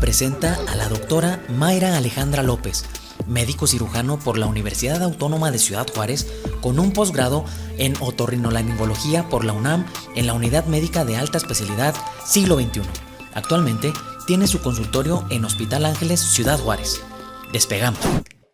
presenta a la doctora Mayra Alejandra López, médico cirujano por la Universidad Autónoma de Ciudad Juárez, con un posgrado en otorrinolaringología por la UNAM en la Unidad Médica de Alta Especialidad Siglo XXI. Actualmente tiene su consultorio en Hospital Ángeles, Ciudad Juárez. Despegamos.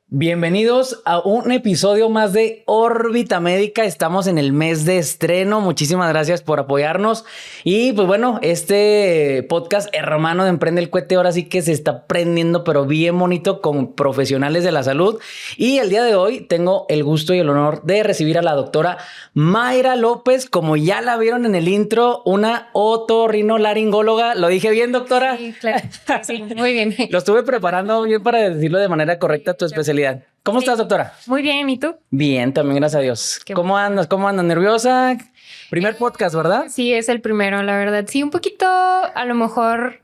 Bienvenidos a un episodio más de Órbita Médica. Estamos en el mes de estreno. Muchísimas gracias por apoyarnos. Y pues bueno, este podcast hermano de Emprende el Cohete ahora sí que se está prendiendo, pero bien bonito, con profesionales de la salud. Y el día de hoy tengo el gusto y el honor de recibir a la doctora Mayra López. Como ya la vieron en el intro, una otorrinolaringóloga. ¿Lo dije bien, doctora? Sí, claro. Sí, muy bien. Lo estuve preparando bien para decirlo de manera correcta, tu especialidad. ¿Cómo estás, doctora? Muy bien, ¿y tú? Bien, también, gracias a Dios. ¿Cómo andas? ¿Cómo andas? ¿Nerviosa? Primer podcast, ¿verdad? Sí, es el primero, la verdad. Sí, un poquito, a lo mejor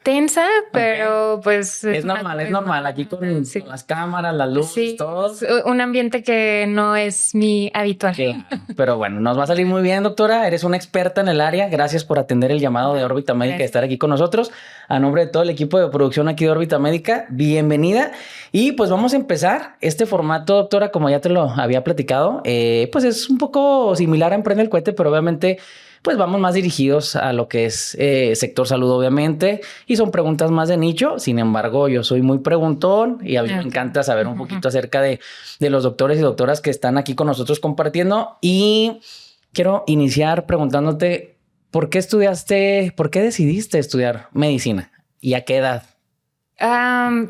tensa, pero pues... Es normal. Aquí con las cámaras, las luces, sí, todo. Es un ambiente que no es mi habitual. Claro. Pero bueno, nos va a salir muy bien, doctora. Eres una experta en el área. Gracias por atender el llamado de Órbita Médica y estar aquí con nosotros. A nombre de todo el equipo de producción aquí de Órbita Médica, bienvenida. Y pues vamos a empezar. Este formato, doctora, como ya te lo había platicado, pues es un poco similar a Emprende el Cohete, pero obviamente pues vamos más dirigidos a lo que es sector salud, obviamente, y son preguntas más de nicho. Sin embargo, yo soy muy preguntón y a mí me encanta saber un poquito acerca de los doctores y doctoras que están aquí con nosotros compartiendo. Y quiero iniciar preguntándote, ¿por qué decidiste estudiar medicina y a qué edad?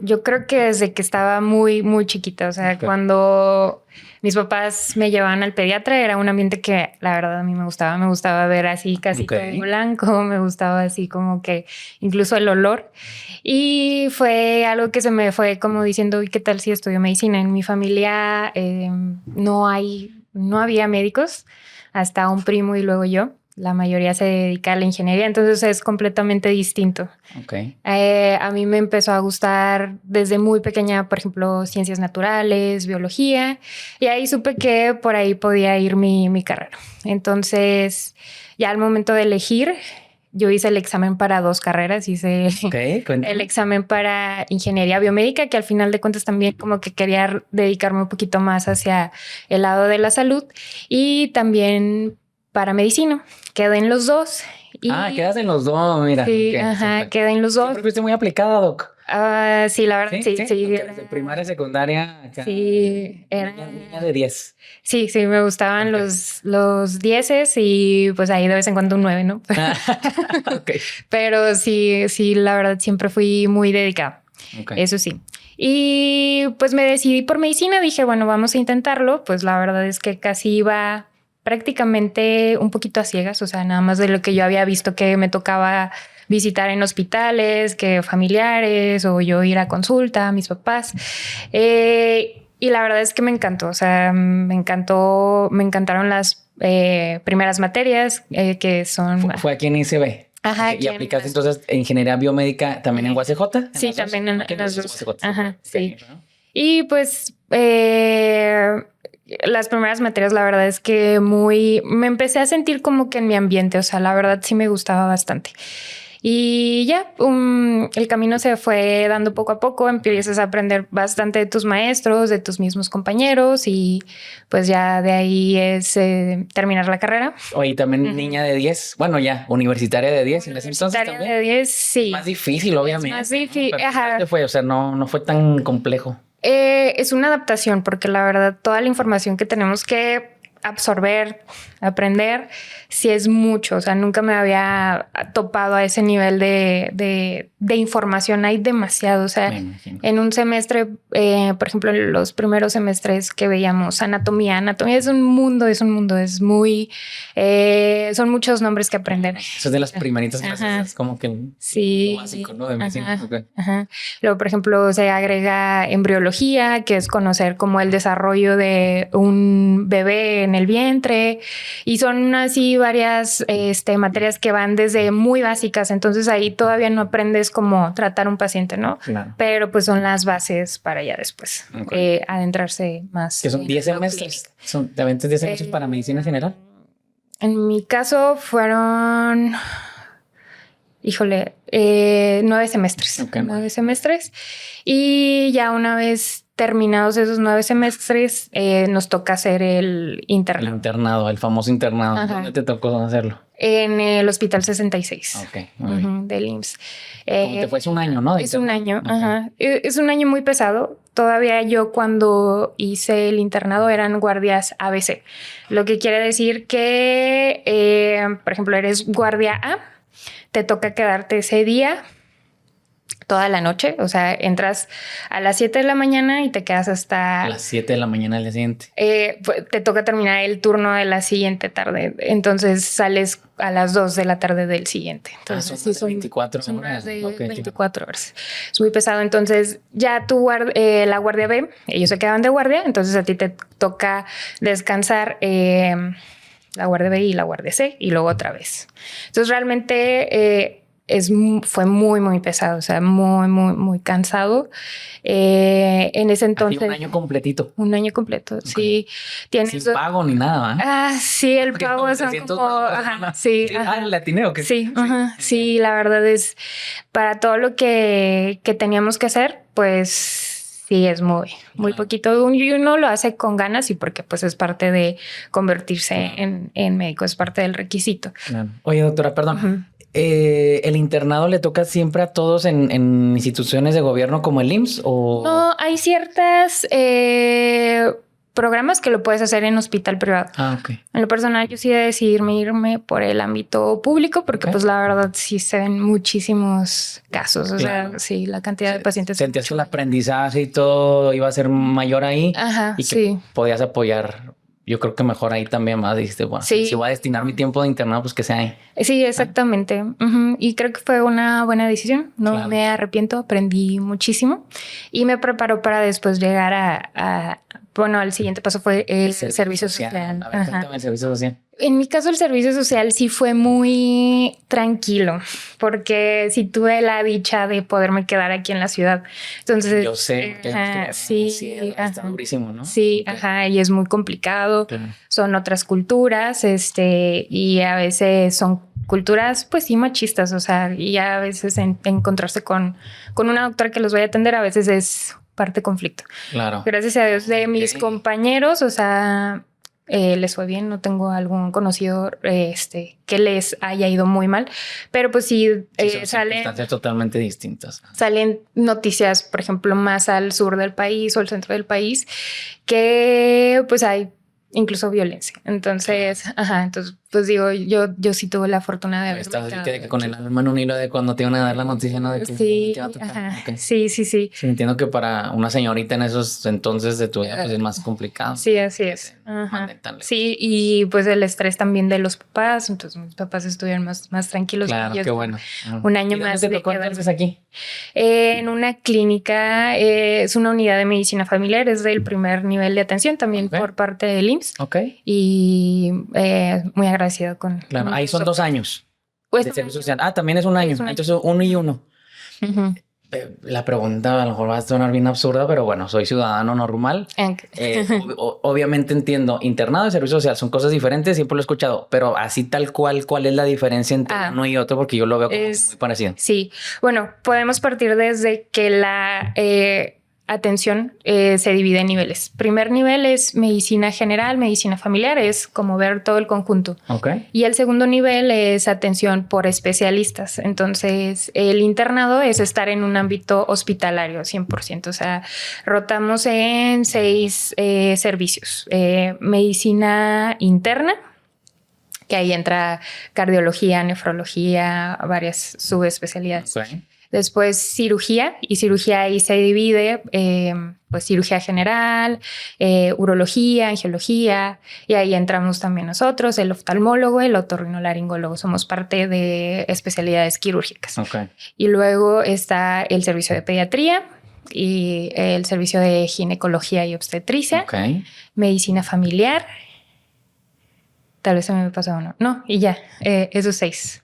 Yo creo que desde que estaba muy, muy chiquita, o sea, cuando mis papás me llevaban al pediatra, era un ambiente que la verdad a mí me gustaba ver así casi todo blanco, me gustaba así como que incluso el olor, y fue algo que se me fue como diciendo, ¿y qué tal si estudio medicina? En mi familia no había médicos, hasta un primo y luego yo. La mayoría se dedica a la ingeniería, entonces es completamente distinto. Okay. A mí me empezó a gustar desde muy pequeña, por ejemplo, ciencias naturales, biología, y ahí supe que por ahí podía ir mi carrera. Entonces, ya al momento de elegir, yo hice el examen para 2 carreras. Hice el examen para ingeniería biomédica, que al final de cuentas también como que quería dedicarme un poquito más hacia el lado de la salud, y también para medicina. Quedé en los 2. Quedas en los 2, mira. Sí, quedé en los 2. Siempre fuiste muy aplicada, doc. Sí, la verdad, sí. Desde primaria, secundaria. Acá, sí, era niña de 10. Sí, me gustaban los 10 y pues ahí de vez en cuando un 9, ¿no? Pero sí, la verdad siempre fui muy dedicada. Eso sí. Y pues me decidí por medicina. Dije, bueno, vamos a intentarlo. Pues la verdad es que casi iba prácticamente un poquito a ciegas, o sea, nada más de lo que yo había visto que me tocaba visitar en hospitales, que familiares, o yo ir a consulta a mis papás. Y la verdad es que me encantó, o sea, me encantaron las primeras materias que son... Fue aquí en ICB. Ajá. ¿Y aplicaste entonces ingeniería biomédica también en UACJ? Sí, también en las dos. Ajá, sí. ¿No? Y pues... las primeras materias, la verdad es que me empecé a sentir como que en mi ambiente, o sea, la verdad sí me gustaba bastante. Y ya, el camino se fue dando poco a poco, empiezas a aprender bastante de tus maestros, de tus mismos compañeros, y pues ya de ahí es terminar la carrera. Oye, también niña de 10, bueno, ya, universitaria de 10 en ese entonces también. Universitaria de 10, sí. Más difícil, obviamente. Es más difícil, ¿no? Ajá. ¿Qué fue? O sea, no fue tan complejo. Es una adaptación, porque la verdad toda la información que tenemos que absorber, aprender, sí es mucho. O sea, nunca me había topado a ese nivel de información. Hay demasiado. O sea, en un semestre, por ejemplo, en los primeros semestres que veíamos anatomía es un mundo, es muy... son muchos nombres que aprender. Eso es de las primeritas clases, es como que lo básico, ¿no? De medicina. Ajá. Luego, por ejemplo, se agrega embriología, que es conocer como el desarrollo de un bebé en el vientre, y son así varias materias que van desde muy básicas, entonces ahí todavía no aprendes cómo tratar un paciente, ¿no? Claro. Pero pues son las bases para ya después adentrarse más. ¿Que son 10 semestres? ¿Te aventas 10 semestres para medicina general? En mi caso fueron... Híjole, 9 semestres. Okay. 9 semestres. Y ya una vez terminados esos 9 semestres, nos toca hacer el internado. El internado, el famoso internado. Ajá. ¿Dónde te tocó hacerlo? En el Hospital 66. Ok, muy bien. Del IMSS. ¿Cómo te fue? Es un año, ¿no? Es un año, Okay. ajá. Es un año muy pesado. Todavía yo cuando hice el internado eran guardias ABC. Lo que quiere decir que, por ejemplo, eres guardia A, te toca quedarte ese día toda la noche. O sea, entras a las 7 de la mañana y te quedas hasta... A las 7 de la mañana del día siguiente. Te toca terminar el turno de la siguiente tarde. Entonces sales a las 2 de la tarde del siguiente. Entonces, son 24 horas. Son más de Okay, 24 horas. Es muy pesado. Entonces ya la guardia B, ellos se quedan de guardia. Entonces a ti te toca descansar la guardia B y la guardia C y luego otra vez. Entonces realmente... fue muy, muy pesado, o sea, muy, muy, muy cansado. En ese entonces... Así un año completito. Un año completo, okay. Sí. Sin pago ni nada, ¿eh? Sí, el pago son como... Ajá, sí. Ajá. ¿El latineo? Sí, ajá, sí, la verdad es... Para todo lo que teníamos que hacer, pues... Sí, es muy poquito. Y uno lo hace con ganas y porque pues es parte de convertirse en médico, es parte del requisito. Claro. Oye, doctora, perdón. ¿El internado le toca siempre a todos en instituciones de gobierno como el IMSS? ¿O? No, hay ciertas programas que lo puedes hacer en hospital privado. Ok. En lo personal, yo sí decidí irme por el ámbito público porque pues la verdad sí se ven muchísimos casos. O sea, sí, la cantidad de pacientes. Sentías que el aprendizaje y todo iba a ser mayor ahí. Ajá, y que podías apoyar. Yo creo que mejor ahí también más dijiste, bueno, si voy a destinar mi tiempo de internado, pues que sea ahí. Sí, exactamente. Y creo que fue una buena decisión. No me arrepiento, aprendí muchísimo y me preparó para después llegar bueno, el siguiente paso fue el servicio social. El servicio social. En mi caso, el servicio social sí fue muy tranquilo, porque sí tuve la dicha de poderme quedar aquí en la ciudad. Entonces, yo sé que sí, está durísimo, ¿no? Sí, y es muy complicado. Son otras culturas, y a veces son culturas, pues sí, machistas, o sea, y a veces encontrarse con una doctora que los vaya a atender, a veces es parte de conflicto. Claro. Gracias a Dios de mis compañeros, o sea... les fue bien, no tengo algún conocido que les haya ido muy mal, pero pues sí, son circunstancias totalmente distintas. Salen noticias, por ejemplo, más al sur del país o al centro del país, que pues hay incluso violencia. Entonces, entonces pues digo, yo sí tuve la fortuna de haber estado que con el alma en un hilo de cuando te iban a dar la noticia, ¿no? De que sí, te iba a tocar. Okay. Sí. Sí, entiendo que para una señorita en esos entonces de tu vida pues es más complicado. Sí, así es. Sí, y pues el estrés también de los papás, entonces mis papás estuvieron más tranquilos. Claro, qué bueno. Un año más. ¿Dónde te tocó entonces aquí? En una clínica, es una unidad de medicina familiar, es del primer nivel de atención también por parte del IMSS. Ok. Y muy agradecido con... Claro, ahí son 2 años de servicio social. También es un año. Entonces 1 y 1. La pregunta a lo mejor va a sonar bien absurda, pero bueno, soy ciudadano normal. Obviamente entiendo, internado y servicio social son cosas diferentes, siempre lo he escuchado, pero así tal cual, ¿cuál es la diferencia entre uno y otro? Porque yo lo veo como muy parecido. Sí, bueno, podemos partir desde que la atención se divide en niveles. Primer nivel es medicina general, medicina familiar, es como ver todo el conjunto. Okay. Y el segundo nivel es atención por especialistas. Entonces, el internado es estar en un ámbito hospitalario 100%. O sea, rotamos en 6 servicios. Medicina interna, que ahí entra cardiología, nefrología, varias subespecialidades. Okay. Después cirugía, y cirugía ahí se divide, pues cirugía general, urología, angiología, y ahí entramos también nosotros, el oftalmólogo, el otorrinolaringólogo, somos parte de especialidades quirúrgicas. Okay. Y luego está el servicio de pediatría y el servicio de ginecología y obstetricia, medicina familiar, tal vez se me pasó uno, no, y ya, esos 6.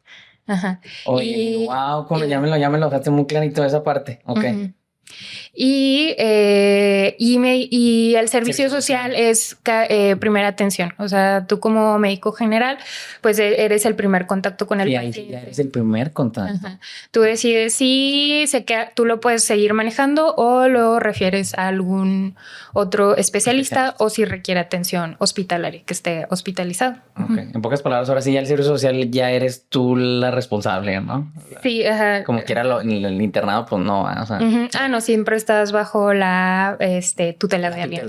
Oye, wow, ya me lo dejaste muy clarito esa parte. Ok. Y el servicio social es primera atención. O sea, tú como médico general, pues eres el primer contacto con el paciente. Ya eres el primer contacto. Ajá. Tú decides si tú lo puedes seguir manejando o lo refieres a algún otro especialista o si requiere atención hospitalaria, que esté hospitalizado. Okay. En pocas palabras, ahora sí, ya el servicio social ya eres tú la responsable, ¿no? Sí, ajá. Como quiera el internado, pues no, o sea. No, siempre estás bajo la tutela de alguien.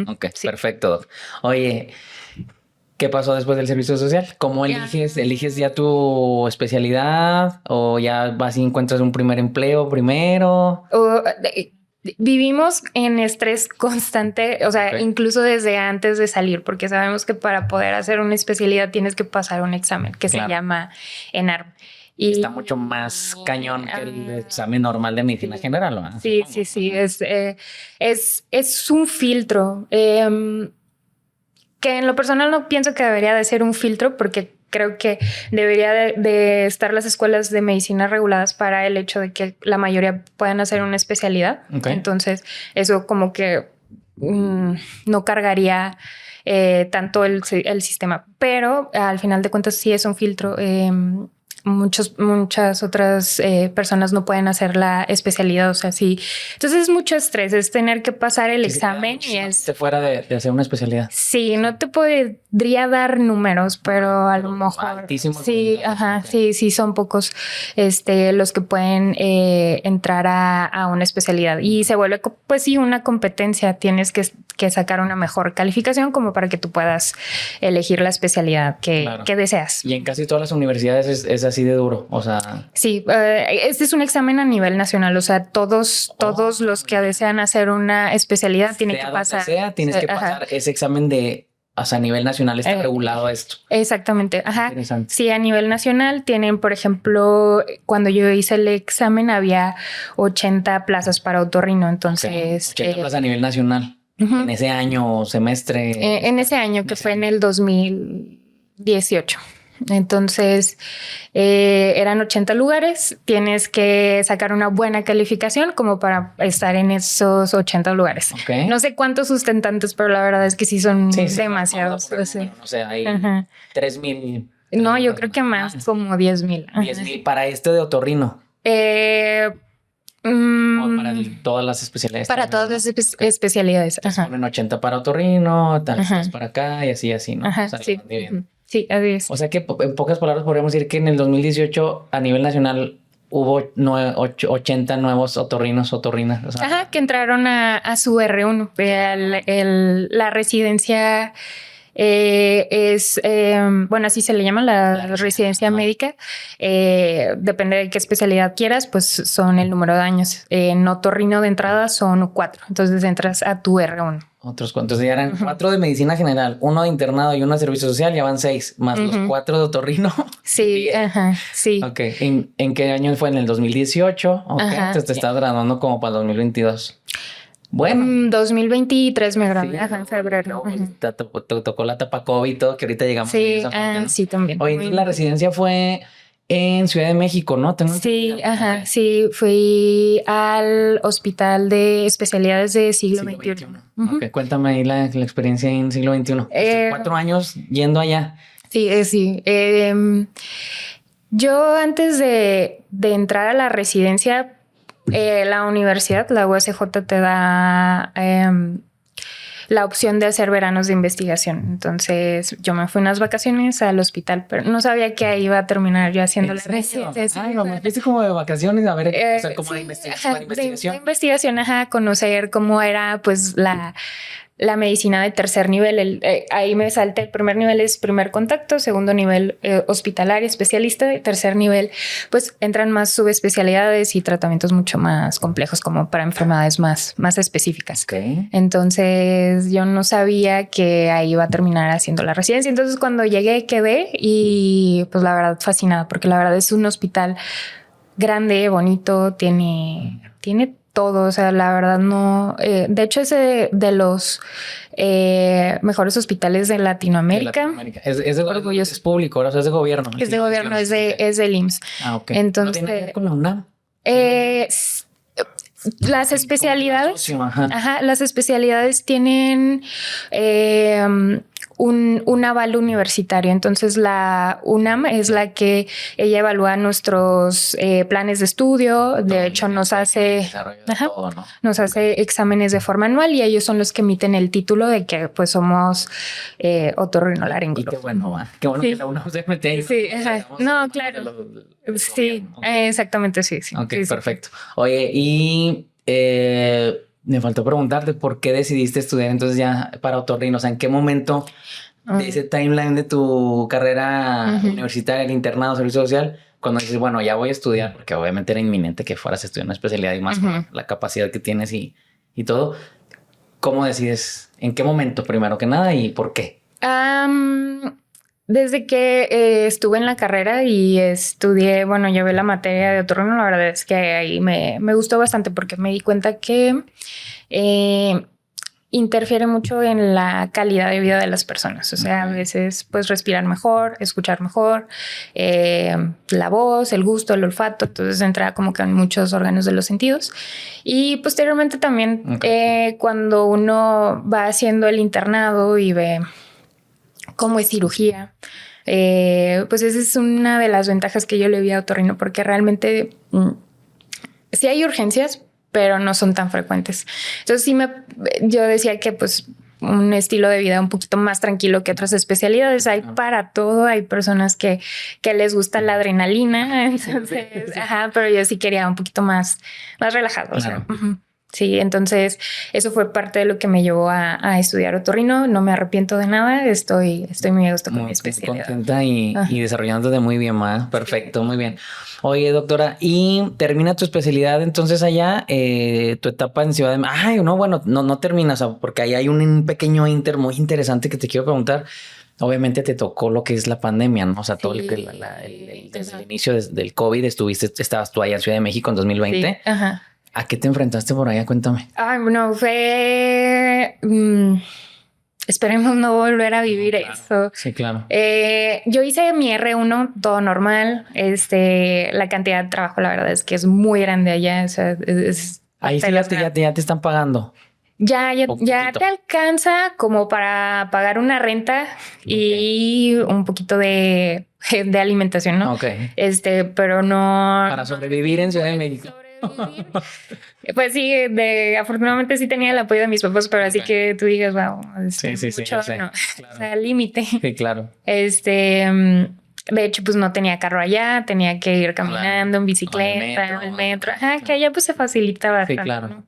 Ok, sí. Perfecto, Doc. Oye, ¿qué pasó después del servicio social? ¿Cómo eliges? ¿Eliges ya tu especialidad o ya vas y encuentras un primer empleo primero? Vivimos en estrés constante, o sea, incluso desde antes de salir, porque sabemos que para poder hacer una especialidad tienes que pasar un examen que se llama ENARM. Y está mucho más cañón que el examen normal de medicina general, ¿no? Sí. Es un filtro que en lo personal no pienso que debería de ser un filtro, porque creo que debería de estar las escuelas de medicina reguladas para el hecho de que la mayoría puedan hacer una especialidad. Okay. Entonces, eso como que no cargaría tanto el sistema. Pero al final de cuentas sí es un filtro. Muchas otras personas no pueden hacer la especialidad, o sea, sí. Entonces es mucho estrés, es tener que pasar el examen y es... fuera de hacer una especialidad. Sí, no te podría dar números, pero a lo mejor... Altísimo. Sí, ajá, okay. Sí, son pocos los que pueden entrar a una especialidad y se vuelve, pues sí, una competencia. Tienes que sacar una mejor calificación como para que tú puedas elegir la especialidad que deseas. Y en casi todas las universidades es así de duro, o sea... Sí, este es un examen a nivel nacional, o sea, todos los que desean hacer una especialidad tienen que pasar... Tienes que pasar ese examen de... O sea, a nivel nacional está regulado esto. Exactamente, ajá. Sí, a nivel nacional tienen, por ejemplo, cuando yo hice el examen había 80 plazas para otorrino, entonces... 80 plazas a nivel nacional. En ese año o semestre. En ese año que fue en el 2018. Entonces eran 80 lugares, tienes que sacar una buena calificación como para estar en esos 80 lugares. Okay. No sé cuántos sustentantes, pero la verdad es que sí son demasiados. No sé, hay 3,000. No, yo creo que más, como 10,000. 10,000 para este de otorrino. O para todas las especialidades. Para todas las especialidades. Ponen 80 para otorrino, tal vez para acá y así, ¿no? Ajá, o sea, sí. Sí, así es. O sea que en pocas palabras podríamos decir que en el 2018 a nivel nacional hubo 80 nuevos otorrinas. O sea, que entraron a su R1. La residencia es, bueno, así se le llama la residencia médica. Depende de qué especialidad quieras, pues son el número de años. En otorrino de entrada son 4. Entonces entras a tu R1. Otros cuantos, ya eran 4 de medicina general, 1 de internado y 1 de servicio social, ya van 6, más los 4 de otorrino. Sí, sí. Ok, ¿en qué año fue? En el 2018, ok, entonces te estás graduando como para el 2022. Bueno. 2023 me gradué, en febrero. Te tocó la etapa COVID y todo, que ahorita llegamos a esa parte, sí, también. Oye, la residencia fue en Ciudad de México, ¿no? Sí, sí, fui al Hospital de Especialidades de siglo XXI. Ok, cuéntame ahí la experiencia en siglo XXI. 4 años yendo allá. Sí. Yo antes de entrar a la residencia, la universidad, la USJ, te da la opción de hacer veranos de investigación. Entonces yo me fui unas vacaciones al hospital, pero no sabía que ahí iba a terminar yo haciendo la residencia. Me fuiste como de vacaciones a ver, o sea, como de investigación. De investigación, conocer cómo era pues la medicina de tercer nivel. Ahí me salté. El primer nivel es primer contacto, segundo nivel hospitalario, especialista, y tercer nivel pues entran más subespecialidades y tratamientos mucho más complejos como para enfermedades más específicas. Okay. Entonces yo no sabía que ahí iba a terminar haciendo la residencia. Entonces cuando llegué quedé y pues la verdad fascinada, porque la verdad es un hospital grande, bonito, tiene todo, o sea, la verdad no... de hecho, es de los mejores hospitales de Latinoamérica. Es público, o sea, es de gobierno. Es de gobierno, es del IMSS. Ok. Entonces, ¿No tiene que ver con la UNAM? Las especialidades, Ajá. las especialidades tienen un aval universitario. Entonces la UNAM es la que ella evalúa nuestros planes de estudio. De hecho, nos hace todo, ¿no? nos hace exámenes de forma anual y ellos son los que emiten el título de que pues somos otorrinolaringólogos. Y qué bueno sí. que la UNAM se mete ahí. Sí, no, claro. Sí, okay. Exactamente, sí. Ok, sí, perfecto. Oye, y me faltó preguntarte por qué decidiste estudiar entonces ya para otorrino. O sea, ¿en qué momento de ese timeline de tu carrera universitaria, el internado, servicio social, cuando dices, bueno, ya voy a estudiar, porque obviamente era inminente que fueras a estudiar una especialidad y más con la capacidad que tienes y todo? ¿Cómo decides? ¿En qué momento, primero que nada, y por qué? Desde que estuve en la carrera y estudié, bueno, llevé la materia de otorrino, la verdad es que ahí me gustó bastante porque me di cuenta que interfiere mucho en la calidad de vida de las personas. O sea, a veces pues respirar mejor, escuchar mejor, la voz, el gusto, el olfato. Entonces entra como que en muchos órganos de los sentidos. Y posteriormente también cuando uno va haciendo el internado y ve cómo es cirugía, pues esa es una de las ventajas que yo le vi a otorrino, porque realmente sí hay urgencias, pero no son tan frecuentes. Entonces yo decía que pues un estilo de vida un poquito más tranquilo que otras especialidades. Hay para todo. Hay personas que les gusta la adrenalina. Entonces, pero yo sí quería un poquito más relajado. Claro. O sea, sí, entonces eso fue parte de lo que me llevó a estudiar otorrino. No me arrepiento de nada. Estoy muy a gusto con mi especialidad. Contenta y desarrollándote muy bien, ma. Perfecto, muy bien. Oye, doctora, y termina tu especialidad entonces allá, tu etapa en Ciudad de México. Ay, no, bueno, no terminas, o sea, porque ahí hay un pequeño inter muy interesante que te quiero preguntar. Obviamente te tocó lo que es la pandemia, ¿no? O sea, todo desde el inicio del COVID estabas tú allá en Ciudad de México en 2020. Sí. Ajá. ¿A qué te enfrentaste por allá? Cuéntame. Ay, bueno, fue... esperemos no volver a vivir eso. Sí, claro. Yo hice mi R1, todo normal. La cantidad de trabajo, la verdad es que es muy grande allá. O sea, ahí sí ya te están pagando. Ya te alcanza como para pagar una renta y un poquito de alimentación, ¿no? Ok. Pero no... Para sobrevivir en Ciudad de México. Pues sí, afortunadamente sí tenía el apoyo de mis papás, pero así que tú digas, wow, sí, mucho, sé, no, claro. O sea, límite. Sí, claro. De hecho, pues no tenía carro allá, tenía que ir caminando en bicicleta, el metro. Que allá pues se facilita bastante. Sí, claro. ¿No?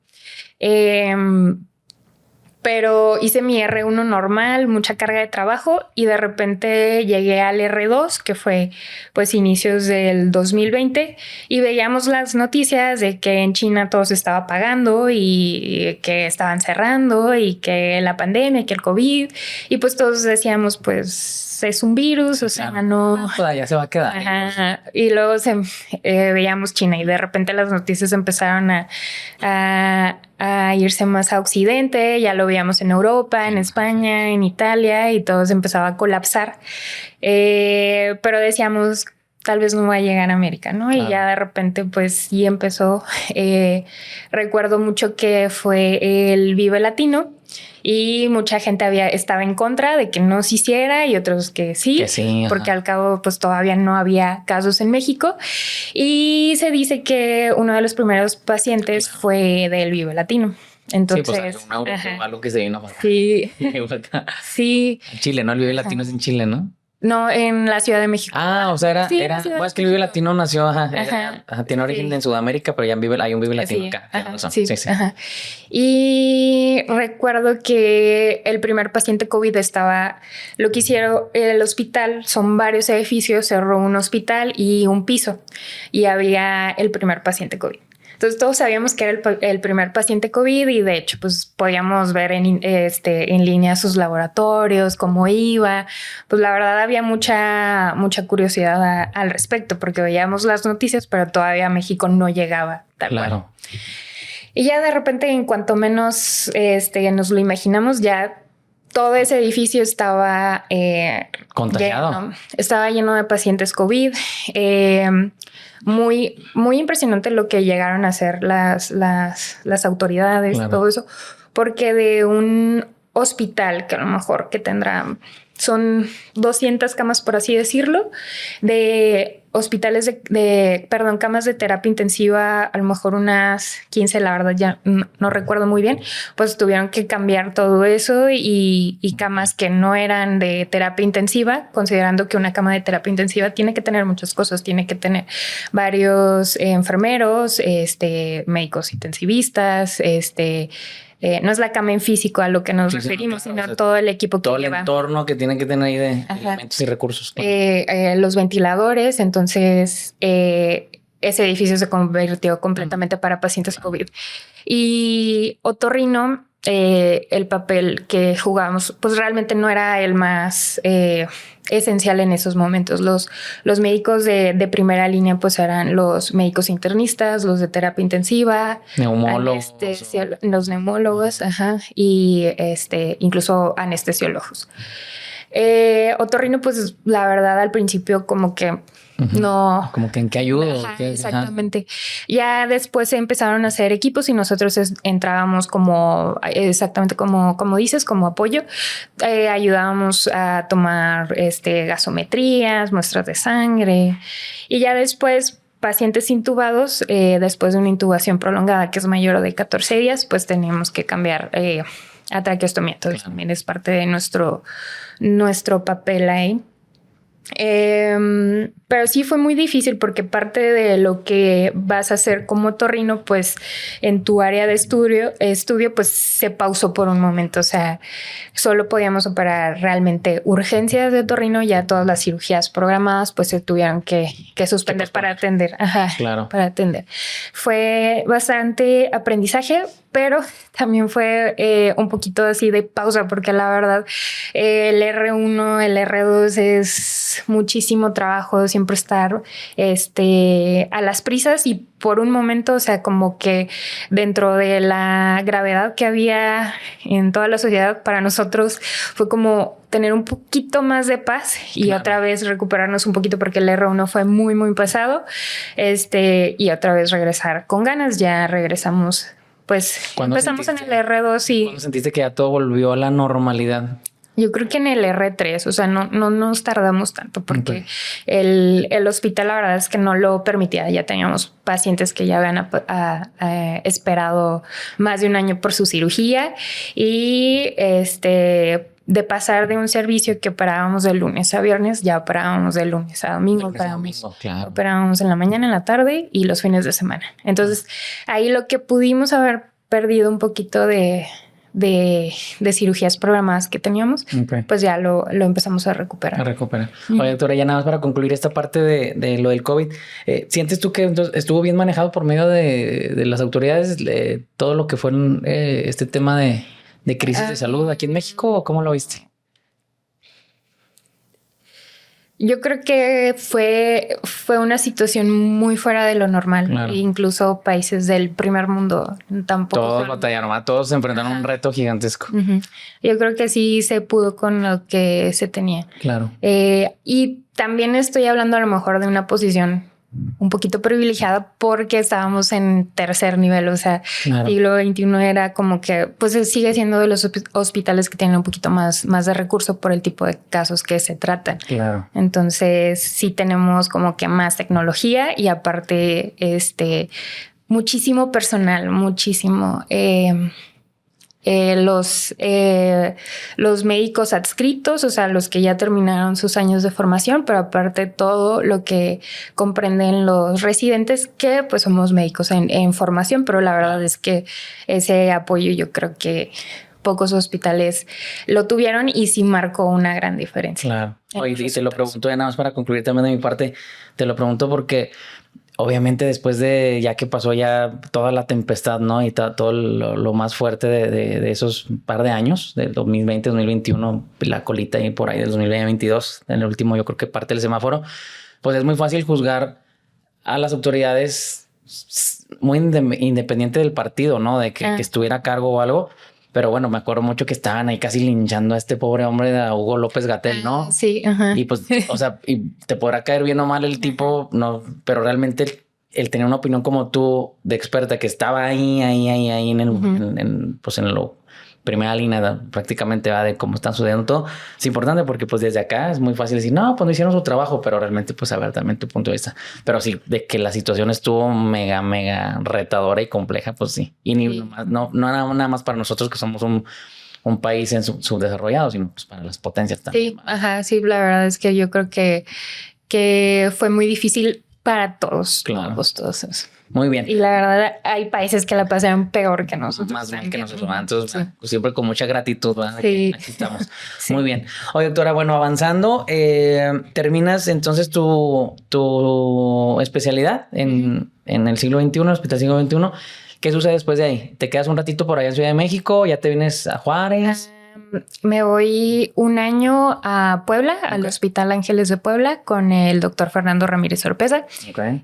Pero hice mi R1 normal, mucha carga de trabajo y de repente llegué al R2, que fue pues inicios del 2020 y veíamos las noticias de que en China todo se estaba apagando y que estaban cerrando y que la pandemia, que el COVID y pues todos decíamos pues es un virus, o sea, no... Pues ya se va a quedar. Ajá. Y luego veíamos China y de repente las noticias empezaron a irse más a Occidente, ya lo veíamos en Europa, en España, en Italia y todo se empezaba a colapsar. Pero decíamos, tal vez no va a llegar a América, ¿no? Claro. Y ya de repente pues sí empezó. Recuerdo mucho que fue el Vive Latino. Y mucha gente estaba en contra de que no se hiciera y otros que sí, porque al cabo pues todavía no había casos en México. Y se dice que uno de los primeros pacientes fue del Vive Latino. Entonces, sí, pues algo que se vino para acá. Sí. Sí. En Chile, ¿no? El Vive Latino es en Chile, ¿no? No, en la Ciudad de México. O sea, era bueno, es que el Vive Latino nació, tiene origen en Sudamérica, pero ya hay un Vive Latino acá. Sí. Y recuerdo que el primer paciente COVID lo que hicieron el hospital, son varios edificios, cerró un hospital y un piso y había el primer paciente COVID. Entonces todos sabíamos que era el primer paciente COVID y de hecho pues podíamos ver en línea sus laboratorios, cómo iba. Pues la verdad había mucha curiosidad al respecto porque veíamos las noticias, pero todavía México no llegaba tal cual. Y ya de repente, en cuanto menos nos lo imaginamos, ya todo ese edificio estaba contagiado. Estaba lleno de pacientes COVID. Muy, muy impresionante lo que llegaron a hacer las autoridades, claro. Todo eso, porque de un hospital que a lo mejor que tendrá, son 200 camas, por así decirlo, de hospitales camas de terapia intensiva, a lo mejor unas 15, la verdad ya no recuerdo muy bien, pues tuvieron que cambiar todo eso y camas que no eran de terapia intensiva, considerando que una cama de terapia intensiva tiene que tener muchas cosas, tiene que tener varios enfermeros, médicos intensivistas, no es la cama en físico a lo que nos referimos, sino todo el equipo que lleva. Todo el entorno que tiene que tener ahí de elementos y recursos. Los ventiladores, entonces ese edificio se convirtió completamente para pacientes COVID. Y otorrino, el papel que jugábamos, pues realmente no era el más esencial en esos momentos. Los médicos de primera línea pues eran los médicos internistas, los de terapia intensiva, neumólogos, los neumólogos, y incluso anestesiólogos. Otorrino, pues la verdad al principio como que no. Como que en qué ayuda. Exactamente. Ya después se empezaron a hacer equipos y nosotros entrábamos como, exactamente como dices, como apoyo. Ayudábamos a tomar gasometrías, muestras de sangre. Y ya después, pacientes intubados, después de una intubación prolongada que es mayor de 14 días, pues teníamos que cambiar a traqueostomía. Entonces también es parte de nuestro papel ahí. Pero sí fue muy difícil porque parte de lo que vas a hacer como otorrino, pues en tu área de estudio pues se pausó por un momento. O sea, solo podíamos operar realmente urgencias de otorrino, ya todas las cirugías programadas pues se tuvieron que suspender para atender. Claro. Para atender. Fue bastante aprendizaje, pero también fue un poquito así de pausa porque la verdad el R1, el R2 es muchísimo trabajo, siempre estar a las prisas y por un momento, o sea, como que dentro de la gravedad que había en toda la sociedad, para nosotros fue como tener un poquito más de paz y otra vez recuperarnos un poquito porque el R1 fue muy, muy pesado, y otra vez regresar con ganas. Ya regresamos, pues empezamos en el R2 y... ¿Cuándo sentiste que ya todo volvió a la normalidad? Yo creo que en el R3, o sea, no nos tardamos tanto porque el hospital la verdad es que no lo permitía. Ya teníamos pacientes que ya habían esperado más de un año por su cirugía y de pasar de un servicio que operábamos de lunes a viernes, ya operábamos de lunes a domingo. Operábamos en la mañana, en la tarde y los fines de semana. Entonces, ahí lo que pudimos haber perdido un poquito de cirugías programadas que teníamos, pues ya lo empezamos a recuperar. Oye, doctora, ya nada más para concluir esta parte de lo del COVID, ¿sientes tú que entonces estuvo bien manejado por medio de las autoridades todo lo que fue este tema de crisis de salud aquí en México o cómo lo viste? Yo creo que fue una situación muy fuera de lo normal. Claro. Incluso países del primer mundo tampoco. Todos batallaron, todos se enfrentaron a un reto gigantesco. Yo creo que sí se pudo con lo que se tenía. Claro. Y también estoy hablando a lo mejor de una posición un poquito privilegiada porque estábamos en tercer nivel, o sea, siglo XXI era como que pues sigue siendo de los hospitales que tienen un poquito más de recurso por el tipo de casos que se tratan. Claro. Entonces sí tenemos como que más tecnología y aparte muchísimo personal, muchísimo. Los médicos adscritos, o sea, los que ya terminaron sus años de formación, pero aparte todo lo que comprenden los residentes, que pues somos médicos en formación, pero la verdad es que ese apoyo yo creo que pocos hospitales lo tuvieron y sí marcó una gran diferencia. Claro. Oye, y te lo pregunto ya nada más para concluir también de mi parte, te lo pregunto porque obviamente después de ya que pasó ya toda la tempestad, ¿no? Y todo lo más fuerte de esos par de años, del 2020, 2021, la colita y por ahí del 2022, en el último yo creo que parte del semáforo, pues es muy fácil juzgar a las autoridades muy independiente del partido, ¿no? De que estuviera a cargo o algo. pero bueno, me acuerdo mucho que estaban ahí casi linchando a este pobre hombre de Hugo López-Gatell, ¿no? Sí, ajá. Y pues, o sea, y te podrá caer bien o mal el tipo, no, pero realmente él tenía una opinión como tú de experta que estaba ahí en el, pues en lo primera línea prácticamente va de cómo están sucediendo todo. Es importante porque pues desde acá es muy fácil decir, no, pues no hicieron su trabajo, pero realmente pues a ver también tu punto de vista. Pero sí, de que la situación estuvo mega retadora y compleja, pues sí. Y ni no nada más para nosotros que somos un país en subdesarrollado, sino pues para las potencias también. Sí, ajá, sí, la verdad es que yo creo que fue muy difícil para todos. Claro. Todos. Muy bien. Y la verdad, hay países que la pasaron peor que nosotros. Más bien que nosotros. Entonces, pues, siempre con mucha gratitud, ¿verdad? Sí. Aquí estamos. Sí. Muy bien. Oye, doctora, bueno, avanzando, terminas entonces tu especialidad en el siglo XXI, el Hospital Siglo XXI. ¿Qué sucede después de ahí? ¿Te quedas un ratito por allá en Ciudad de México? ¿Ya te vienes a Juárez? Me voy un año a Puebla, al Hospital Ángeles de Puebla, con el doctor Fernando Ramírez Oropeza,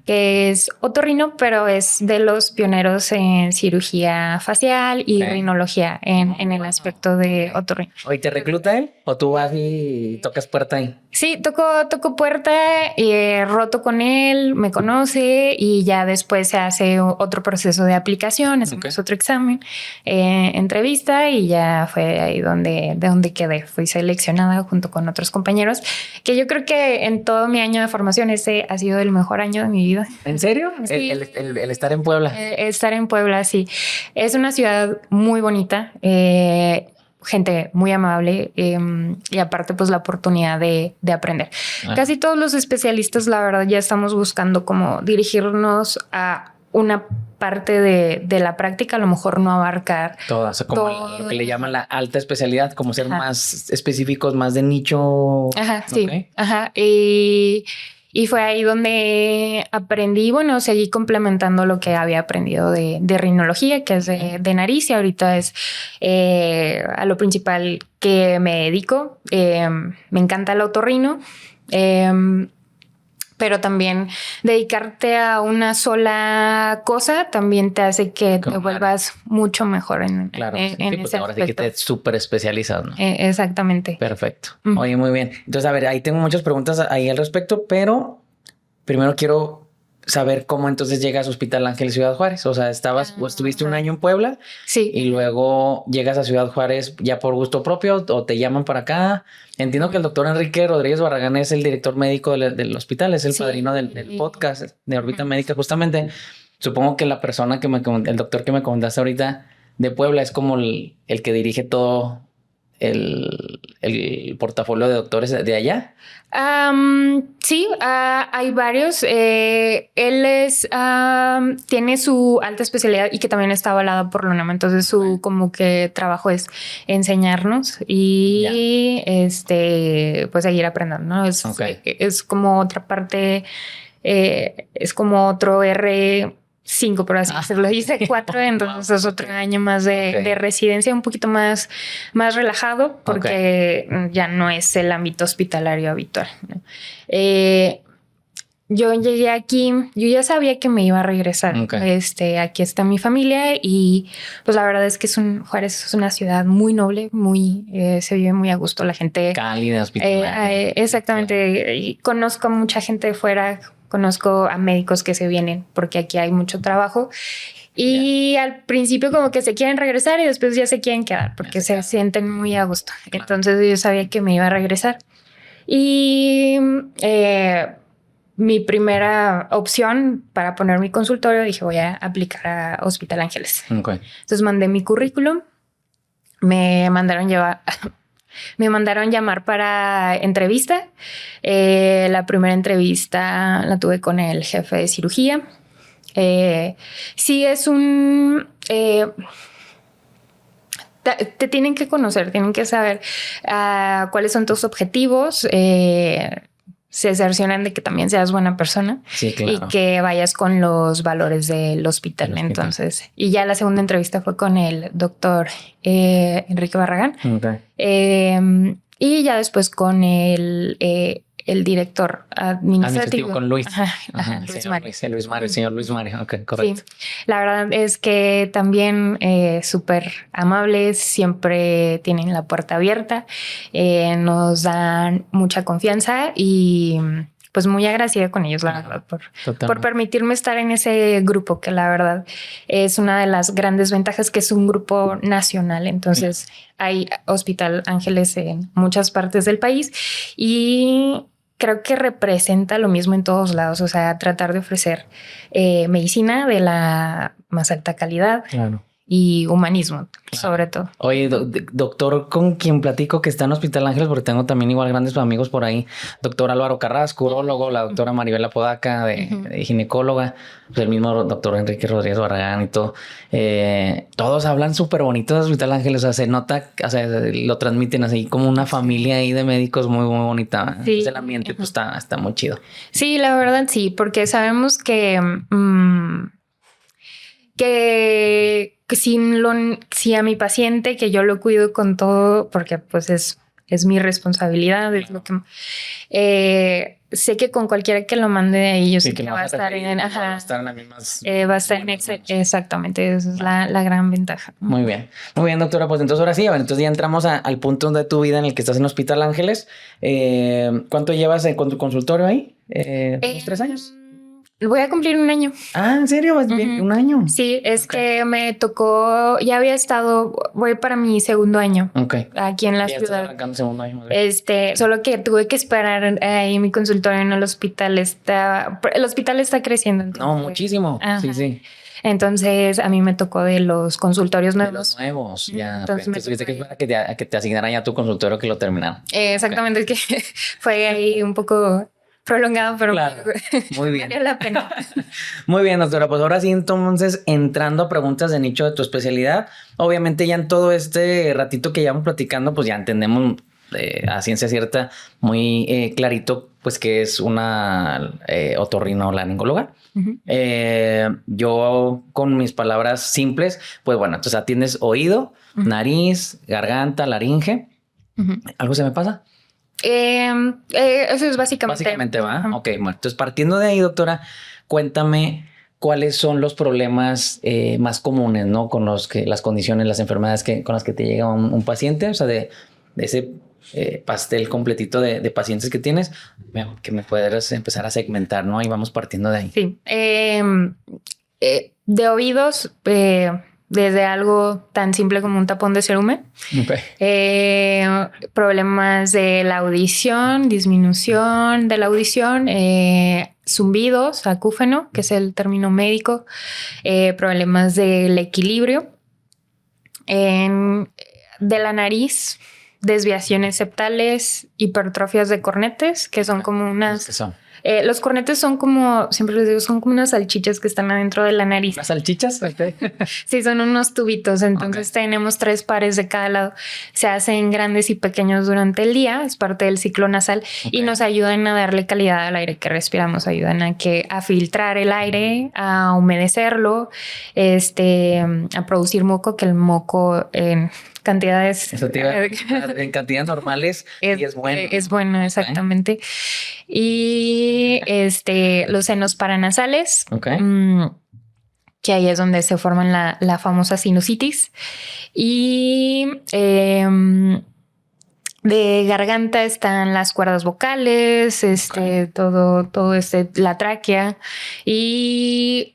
que es otorrino, pero es de los pioneros en cirugía facial y rinología en el aspecto de otorrino. ¿Hoy te recluta él o tú vas y tocas puerta ahí? Sí, toco puerta, roto con él, me conoce y ya después se hace otro proceso de aplicación, hacemos otro examen, entrevista y ya fue ahí de donde quedé. Fui seleccionada junto con otros compañeros, que yo creo que en todo mi año de formación ese ha sido el mejor año de mi vida. ¿En serio? Sí. El estar en Puebla. Estar en Puebla, sí. Es una ciudad muy bonita, gente muy amable y aparte pues la oportunidad de aprender. Casi todos los especialistas, la verdad, ya estamos buscando como dirigirnos a una parte de la práctica, a lo mejor no abarcar todas, como lo que le llaman la alta especialidad, como ser más específicos, más de nicho. Ajá, sí. Ajá. Y fue ahí donde aprendí, bueno, seguí complementando lo que había aprendido de rinología, que es de nariz, y ahorita es a lo principal que me dedico. Me encanta el otorrino, pero también dedicarte a una sola cosa también te hace que te vuelvas mucho mejor en pues ese ahora aspecto. sí que te súper especializas, ¿no? Exactamente. Perfecto. Oye, muy bien. Entonces, a ver, ahí tengo muchas preguntas ahí al respecto, pero primero quiero saber cómo entonces llegas a Hospital Ángel Ciudad Juárez. O sea, estuviste un año en Puebla. Sí. Y luego llegas a Ciudad Juárez ya por gusto propio o te llaman para acá. Entiendo que el doctor Enrique Rodríguez Barragán es el director médico del hospital, es el padrino del podcast de Órbita Médica, justamente. Supongo que la persona el doctor que me comentaste ahorita de Puebla es como el que dirige todo el portafolio de doctores de allá. Sí, hay varios. Él tiene su alta especialidad y que también está avalada por la UNAM. Entonces su como que trabajo es enseñarnos y pues seguir aprendiendo, ¿no? Es como otra parte, es como otro R5, por así decirlo. Hice 4, entonces es otro año más de residencia, un poquito más relajado, porque ya no es el ámbito hospitalario habitual, ¿no? Yo llegué aquí, yo ya sabía que me iba a regresar. Aquí está mi familia y pues la verdad es que Juárez es una ciudad muy noble, se vive muy a gusto, la gente cálida, hospitalaria. Exactamente. Y conozco a mucha gente de fuera, conozco a médicos que se vienen porque aquí hay mucho trabajo. Y al principio como que se quieren regresar y después ya se quieren quedar porque se sienten muy a gusto. Entonces yo sabía que me iba a regresar. Y mi primera opción para poner mi consultorio, dije voy a aplicar a Hospital Ángeles. Entonces mandé mi currículum, me mandaron llamar para entrevista. La primera entrevista la tuve con el jefe de cirugía. Sí, es te tienen que conocer, tienen que saber cuáles son tus objetivos. Se cercioran de que también seas buena persona y que vayas con los valores del hospital. Entonces, y ya la segunda entrevista fue con el doctor Enrique Barragán. Y ya después con el el director administrativo. Con Luis. Luis Mario. El señor Luis Mario. Ok, correcto. Sí, la verdad es que también súper amables, siempre tienen la puerta abierta, nos dan mucha confianza y pues muy agradecida con ellos, la verdad, por permitirme estar en ese grupo, que la verdad es una de las grandes ventajas, que es un grupo nacional. Entonces hay Hospital Ángeles en muchas partes del país y creo que representa lo mismo en todos lados. O sea, tratar de ofrecer medicina de la más alta calidad. Claro. Y humanismo, sobre todo. Oye, doctor con quien platico que está en Hospital Ángeles, porque tengo también igual grandes amigos por ahí, doctor Álvaro Carrasco, urólogo, la doctora Maribela Podaca, de ginecóloga, pues el mismo doctor Enrique Rodríguez Barragán y todo. Todos hablan súper bonito de Hospital Ángeles, o sea, se nota, o sea, lo transmiten así como una familia ahí de médicos muy, muy bonita. Sí. Entonces el ambiente pues está muy chido. Sí, la verdad sí, porque sabemos que si a mi paciente, que yo lo cuido con todo, porque pues es mi responsabilidad, es lo que sé que con cualquiera que lo mande de ahí, yo sé que va a estar en las mismas. Va a estar en exactamente, esa es la gran ventaja. Muy bien, doctora. Pues entonces ahora sí, entonces ya entramos al punto de tu vida en el que estás en Hospital Ángeles. ¿Cuánto llevas con tu consultorio ahí? ¿Unos 3 años? Voy a cumplir 1 año. Ah, ¿en serio? Bien, 1 año. Sí, es que me tocó, ya había estado, voy para mi 2º año. Aquí en la ciudad. Segundo año. Solo que tuve que esperar ahí mi consultorio en el hospital. El hospital está creciendo. Entonces, no, muchísimo. Sí. Entonces a mí me tocó de los consultorios nuevos. De los nuevos, ya. Entonces tuviste que esperar que te asignaran ya tu consultorio que lo terminaron. Exactamente, es que fue ahí un poco prolongado, pero claro. Muy bien. Valió la pena. Muy bien, doctora. Pues ahora sí, entonces, entrando a preguntas de nicho de tu especialidad, obviamente ya en todo este ratito que llevamos platicando, pues ya entendemos a ciencia cierta, muy clarito, pues que es una otorrinolaringóloga. Yo, con mis palabras simples, pues bueno, entonces atiendes oído, nariz, garganta, laringe. ¿Algo se me pasa? Eso es básicamente. Básicamente va. Ok, bueno, entonces partiendo de ahí, doctora, cuéntame cuáles son los problemas más comunes, ¿no? Con las condiciones, las enfermedades con las que te llega un paciente, o sea, de ese pastel completito de pacientes que tienes, que me puedas empezar a segmentar, ¿no? Y vamos partiendo de ahí. Sí. De oídos, desde algo tan simple como un tapón de cerumen. Problemas de la audición, disminución de la audición, zumbidos, acúfeno, que es el término médico, problemas del equilibrio, de la nariz, desviaciones septales, hipertrofias de cornetes, que son como unas... ¿Qué son? Los cornetes son como, siempre les digo, son como unas salchichas que están adentro de la nariz. ¿Las salchichas? Okay. Sí, son unos tubitos. Entonces tenemos 3 pares de cada lado. Se hacen grandes y pequeños durante el día. Es parte del ciclo nasal y nos ayudan a darle calidad al aire que respiramos. Ayudan a filtrar el aire, a humedecerlo, a producir moco, que el moco en cantidades... en cantidades normales y es bueno. Es bueno, exactamente. Y los senos paranasales, que ahí es donde se forman la famosa sinusitis. Y de garganta están las cuerdas vocales, todo la tráquea. Y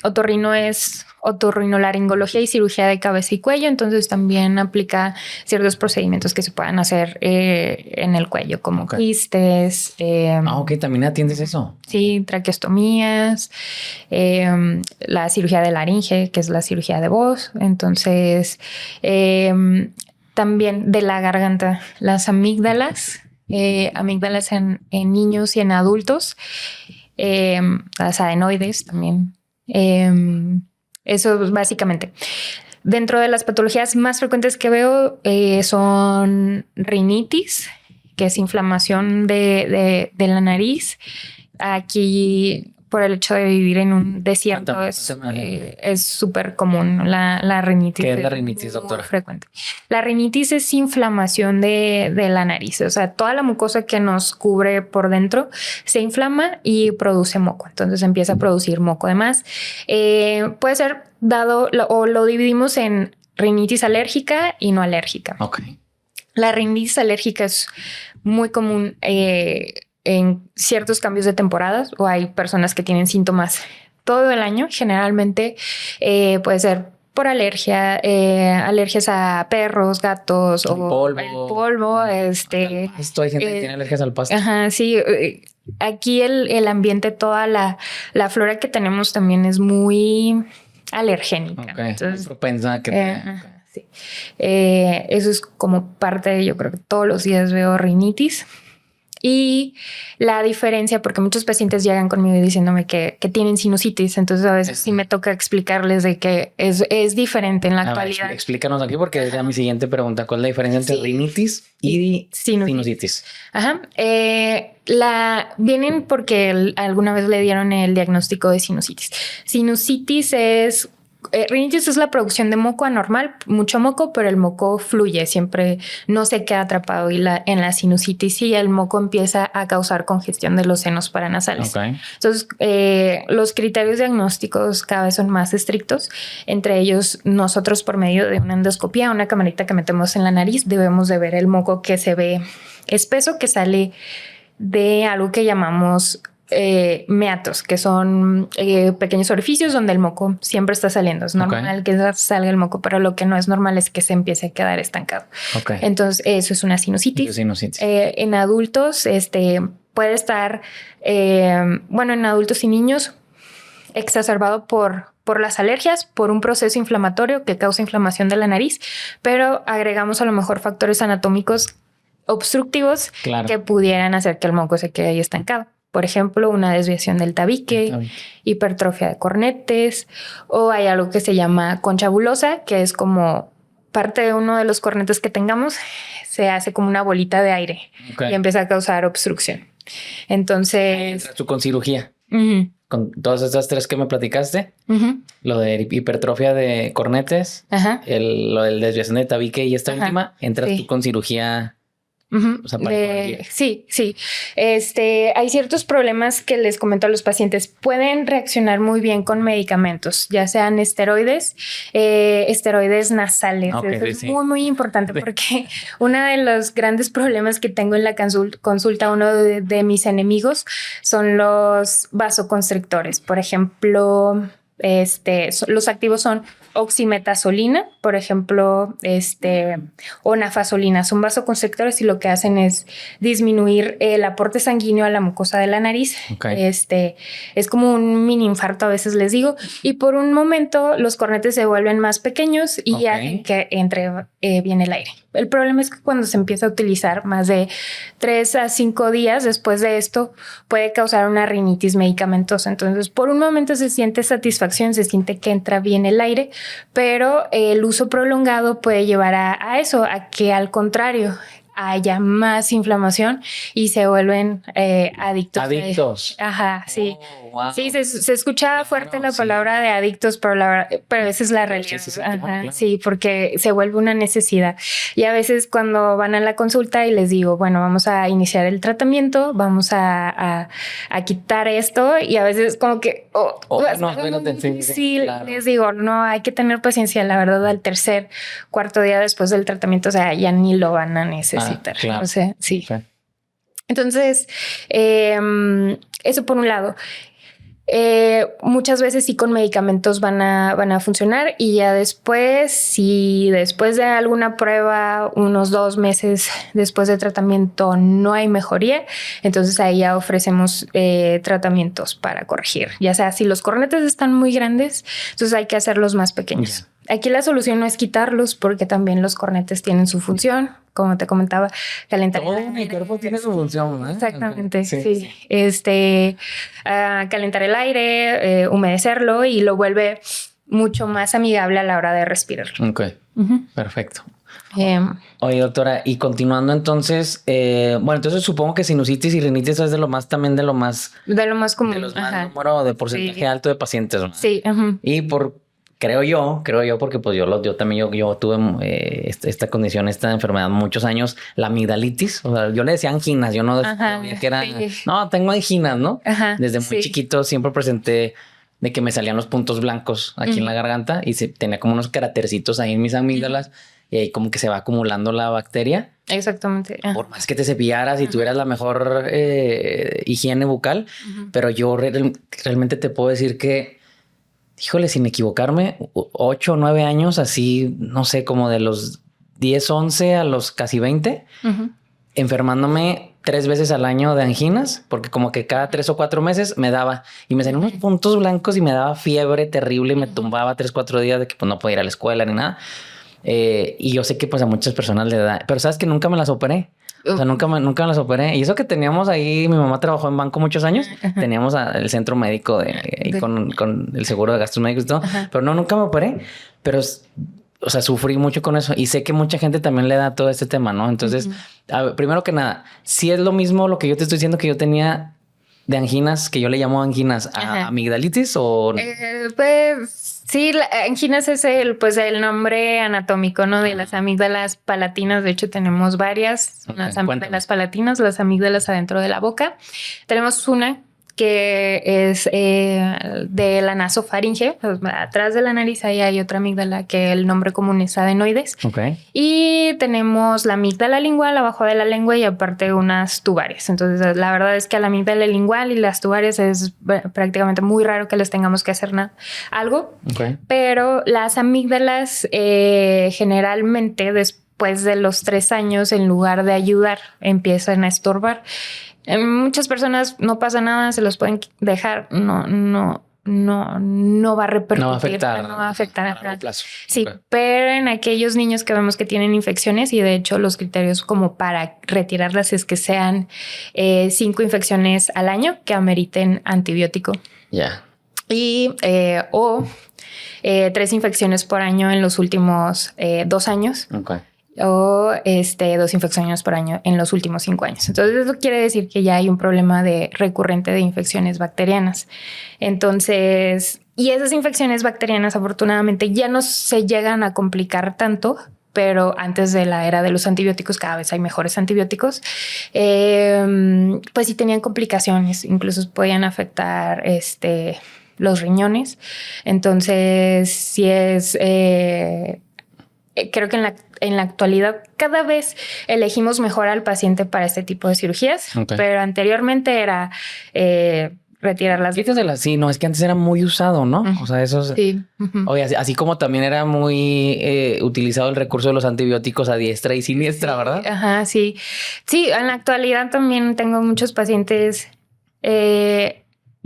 otorrino es otorrinolaringología y cirugía de cabeza y cuello, entonces también aplica ciertos procedimientos que se puedan hacer en el cuello, como quistes. ¿También atiendes eso? Sí, traqueostomías, la cirugía de laringe, que es la cirugía de voz. Entonces, también de la garganta, las amígdalas en niños y en adultos, las adenoides también. Eso básicamente. Dentro de las patologías más frecuentes que veo son rinitis, que es inflamación de la nariz. Aquí por el hecho de vivir en un desierto. Es súper común la rinitis. ¿Qué es la rinitis, doctora? Frecuente. La rinitis es inflamación de la nariz. O sea, toda la mucosa que nos cubre por dentro se inflama y produce moco. Entonces empieza a producir moco. Además, puede ser dado o lo dividimos en rinitis alérgica y no alérgica. Ok. La rinitis alérgica es muy común en ciertos cambios de temporadas, o hay personas que tienen síntomas todo el año. Generalmente puede ser por alergias a perros, gatos o polvo. El polvo. Esto hay gente que tiene alergias al pasto. Ajá, sí. Aquí el ambiente, toda la flora que tenemos también es muy alergénica. Okay. Entonces, muy propensa a que sí. Eso es como parte de, yo creo que todos los días veo rinitis. Y la diferencia, porque muchos pacientes llegan conmigo diciéndome que tienen sinusitis, entonces a veces sí me toca explicarles de que es diferente en la actualidad. Explícanos aquí, porque era mi siguiente pregunta. ¿Cuál es la diferencia entre rinitis y sinusitis? Ajá. Vienen porque alguna vez le dieron el diagnóstico de sinusitis. Sinusitis es... rinitis es la producción de moco anormal, mucho moco, pero el moco fluye, siempre no se queda atrapado. Y en la sinusitis sí, el moco empieza a causar congestión de los senos paranasales. Okay. Entonces, los criterios diagnósticos cada vez son más estrictos. Entre ellos, nosotros por medio de una endoscopía, una camarita que metemos en la nariz, debemos de ver el moco que se ve espeso, que sale de algo que llamamos meatos, que son pequeños orificios donde el moco siempre está saliendo. Es normal que salga el moco, pero lo que no es normal es que se empiece a quedar estancado. Entonces, eso es una sinusitis. En adultos, puede estar, en adultos y niños, exacerbado por las alergias, por un proceso inflamatorio que causa inflamación de la nariz, pero agregamos a lo mejor factores anatómicos obstructivos que pudieran hacer que el moco se quede ahí estancado. Por ejemplo, una desviación del tabique, hipertrofia de cornetes, o hay algo que se llama concha bulosa, que es como parte de uno de los cornetes que tengamos, se hace como una bolita de aire y empieza a causar obstrucción. Entonces... Tú con cirugía. Con todas estas tres que me platicaste, lo de hipertrofia de cornetes, lo del desviación de tabique y esta última, entras tú con cirugía... O sea, sí. Hay ciertos problemas que les comento a los pacientes. Pueden reaccionar muy bien con medicamentos, ya sean esteroides nasales. Eso es muy, muy importante porque uno de los grandes problemas que tengo en la consulta, uno de mis enemigos, son los vasoconstrictores. Por ejemplo, los activos son oximetazolina, por ejemplo, o nafasolina. Son vasoconstrictores y lo que hacen es disminuir el aporte sanguíneo a la mucosa de la nariz. Es como un mini infarto, a veces les digo, y por un momento los cornetes se vuelven más pequeños y hacen que entre bien el aire. El problema es que cuando se empieza a utilizar más de 3 a 5 días después de esto, puede causar una rinitis medicamentosa. Entonces, por un momento se siente satisfacción, se siente que entra bien el aire, pero el uso prolongado puede llevar a eso, a que al contrario haya más inflamación y se vuelven adictos. Ajá, sí. Wow. Sí, se escucha fuerte la palabra de adictos, pero esa es la realidad. Sí, porque se vuelve una necesidad. Y a veces cuando van a la consulta y les digo, bueno, vamos a iniciar el tratamiento, vamos a quitar esto, y a veces como que les digo, no, hay que tener paciencia. La verdad, al tercer, cuarto día después del tratamiento, o sea, ya ni lo van a necesitar. O sea, sí. Entonces, eso por un lado. Muchas veces sí con medicamentos van a funcionar, y ya después, si después de alguna prueba, unos 2 meses después de tratamiento, no hay mejoría, entonces ahí ya ofrecemos tratamientos para corregir. Ya sea si los cornetes están muy grandes, entonces hay que hacerlos más pequeños. Aquí la solución no es quitarlos, porque también los cornetes tienen su función. Como te comentaba, calentar el aire. Mi cuerpo tiene su función, ¿eh? Exactamente, sí. Calentar el aire, humedecerlo, y lo vuelve mucho más amigable a la hora de respirar. Ok, perfecto. Oye, doctora, y continuando entonces, bueno, entonces supongo que sinusitis y rinitis es de lo más común. De los más número de porcentaje alto de pacientes, ¿no? Sí. Y creo yo, porque pues yo también tuve esta condición, esta enfermedad muchos años, la amigdalitis. O sea, yo le decía anginas, yo no sabía que era, no, tengo anginas, ¿no? Desde muy chiquito siempre presenté de que me salían los puntos blancos aquí en la garganta y tenía como unos crátercitos ahí en mis amígdalas y ahí como que se va acumulando la bacteria. Exactamente. Por más que te cepillaras y tuvieras la mejor higiene bucal, pero yo realmente te puedo decir que, híjole, sin equivocarme, 8 o 9 años, así, no sé, como de los 10, 11 a los casi 20, enfermándome 3 veces al año de anginas, porque como que cada 3 o 4 meses me daba y me salían unos puntos blancos y me daba fiebre terrible y me tumbaba 3 o 4 días de que pues no podía ir a la escuela ni nada. Y yo sé que pues a muchas personas le da, pero sabes que nunca me las operé. O sea, nunca me las operé. Y eso que teníamos ahí, mi mamá trabajó en banco muchos años. Teníamos el centro médico con el seguro de gastos médicos y todo. Pero nunca me operé. Pero, o sea, sufrí mucho con eso. Y sé que mucha gente también le da todo este tema, ¿no? Entonces, a ver, primero que nada, si es lo mismo lo que yo te estoy diciendo que yo tenía de anginas, que yo le llamo anginas, a amigdalitis o... Pues sí, anginas es el nombre anatómico, ¿no? De las amígdalas palatinas. De hecho, tenemos varias. Las amígdalas palatinas, las amígdalas adentro de la boca. Tenemos una que es de la nasofaringe, pues, atrás de la nariz. Ahí hay otra amígdala que el nombre común es adenoides. Y tenemos la amígdala lingual abajo de la lengua y aparte unas tubarias. Entonces, la verdad es que a la amígdala lingual y las tubarias es prácticamente muy raro que les tengamos que hacer algo. Pero las amígdalas generalmente después de los 3 años, en lugar de ayudar, empiezan a estorbar. Muchas personas no pasa nada, se los pueden dejar, no va a repercutir, no va a afectar a largo plazo. Sí, pero en aquellos niños que vemos que tienen infecciones, y de hecho los criterios como para retirarlas es que sean 5 infecciones al año que ameriten antibiótico. Y 3 infecciones por año en los últimos 2 años. O 2 infecciones por año en los últimos 5 años. Entonces eso quiere decir que ya hay un problema recurrente de infecciones bacterianas. Entonces, y esas infecciones bacterianas afortunadamente ya no se llegan a complicar tanto, pero antes de la era de los antibióticos, cada vez hay mejores antibióticos, pues sí tenían complicaciones, incluso podían afectar los riñones. Entonces, sí es... creo que en la actualidad cada vez elegimos mejor al paciente para este tipo de cirugías, pero anteriormente era retirarlas. Sí, no, es que antes era muy usado, ¿no? O sea, eso sí. Oye, así como también era muy utilizado el recurso de los antibióticos a diestra y siniestra, ¿verdad? Ajá, sí. Sí, en la actualidad también tengo muchos pacientes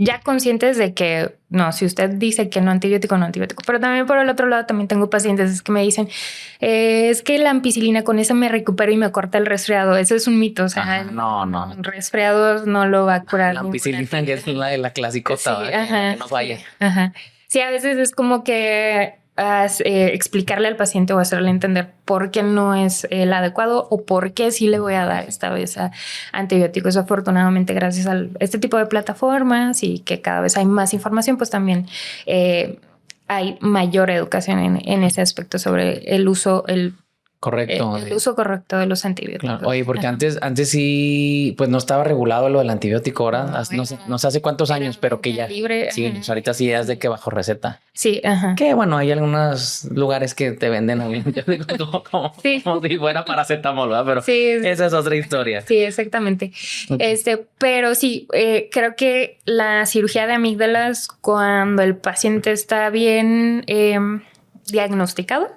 ya conscientes de que no, si usted dice que no antibiótico, pero también por el otro lado también tengo pacientes que me dicen es que la ampicilina con esa me recupero y me corta el resfriado. Eso es un mito, o sea, no. Resfriados no lo va a curar. La ampicilina que es la de la clasicota, sí, que no falla. Sí, a veces es como que explicarle al paciente o hacerle entender por qué no es el adecuado o por qué sí le voy a dar esta vez antibióticos. Afortunadamente, gracias a este tipo de plataformas y que cada vez hay más información, pues también hay mayor educación en ese aspecto sobre el uso, el uso correcto de los antibióticos. Claro. Oye, porque antes sí, pues no estaba regulado lo del antibiótico, ahora no sé hace cuántos años, pero que ya libre. Sí, ahorita sí es de que bajo receta. Sí, que bueno, hay algunos lugares que te venden como si fuera paracetamol, ¿verdad? Pero esa es otra historia. Sí, exactamente. Pero sí, creo que la cirugía de amígdalas, cuando el paciente está bien diagnosticado,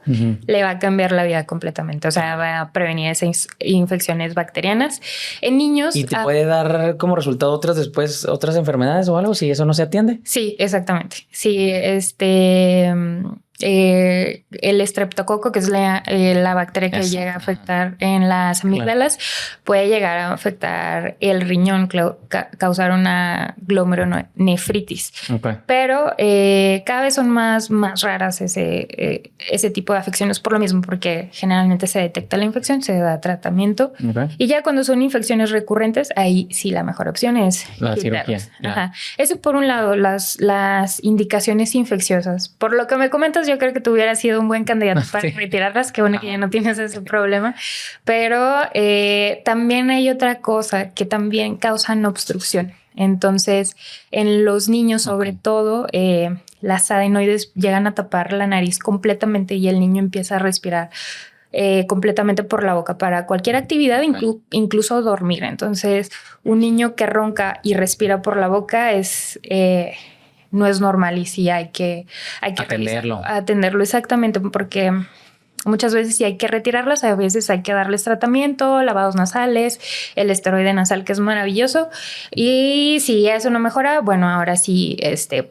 le va a cambiar la vida completamente. O sea, va a prevenir esas infecciones bacterianas en niños. ¿Y te puede dar como resultado otras enfermedades o algo si eso no se atiende? Sí, exactamente. Sí, el estreptococo, que es la bacteria que llega a afectar en las amígdalas, puede llegar a afectar el riñón, causar una glomerulonefritis. Pero cada vez son más raras ese tipo de afecciones por lo mismo, porque generalmente se detecta la infección, se da tratamiento y ya cuando son infecciones recurrentes, ahí sí la mejor opción es la cirugía. Eso por un lado, las indicaciones infecciosas. Por lo que me comentas, yo creo que tú hubieras sido un buen candidato para retirarlas. Qué bueno que ya no tienes ese problema. Pero también hay otra cosa que también causan obstrucción. Entonces, en los niños, sobre todo, las adenoides llegan a tapar la nariz completamente y el niño empieza a respirar completamente por la boca para cualquier actividad, incluso dormir. Entonces, un niño que ronca y respira por la boca no es normal y sí hay que atenderlo exactamente, porque muchas veces sí hay que retirarlas, a veces hay que darles tratamiento, lavados nasales, el esteroide nasal, que es maravilloso. Y si eso no mejora, bueno, ahora sí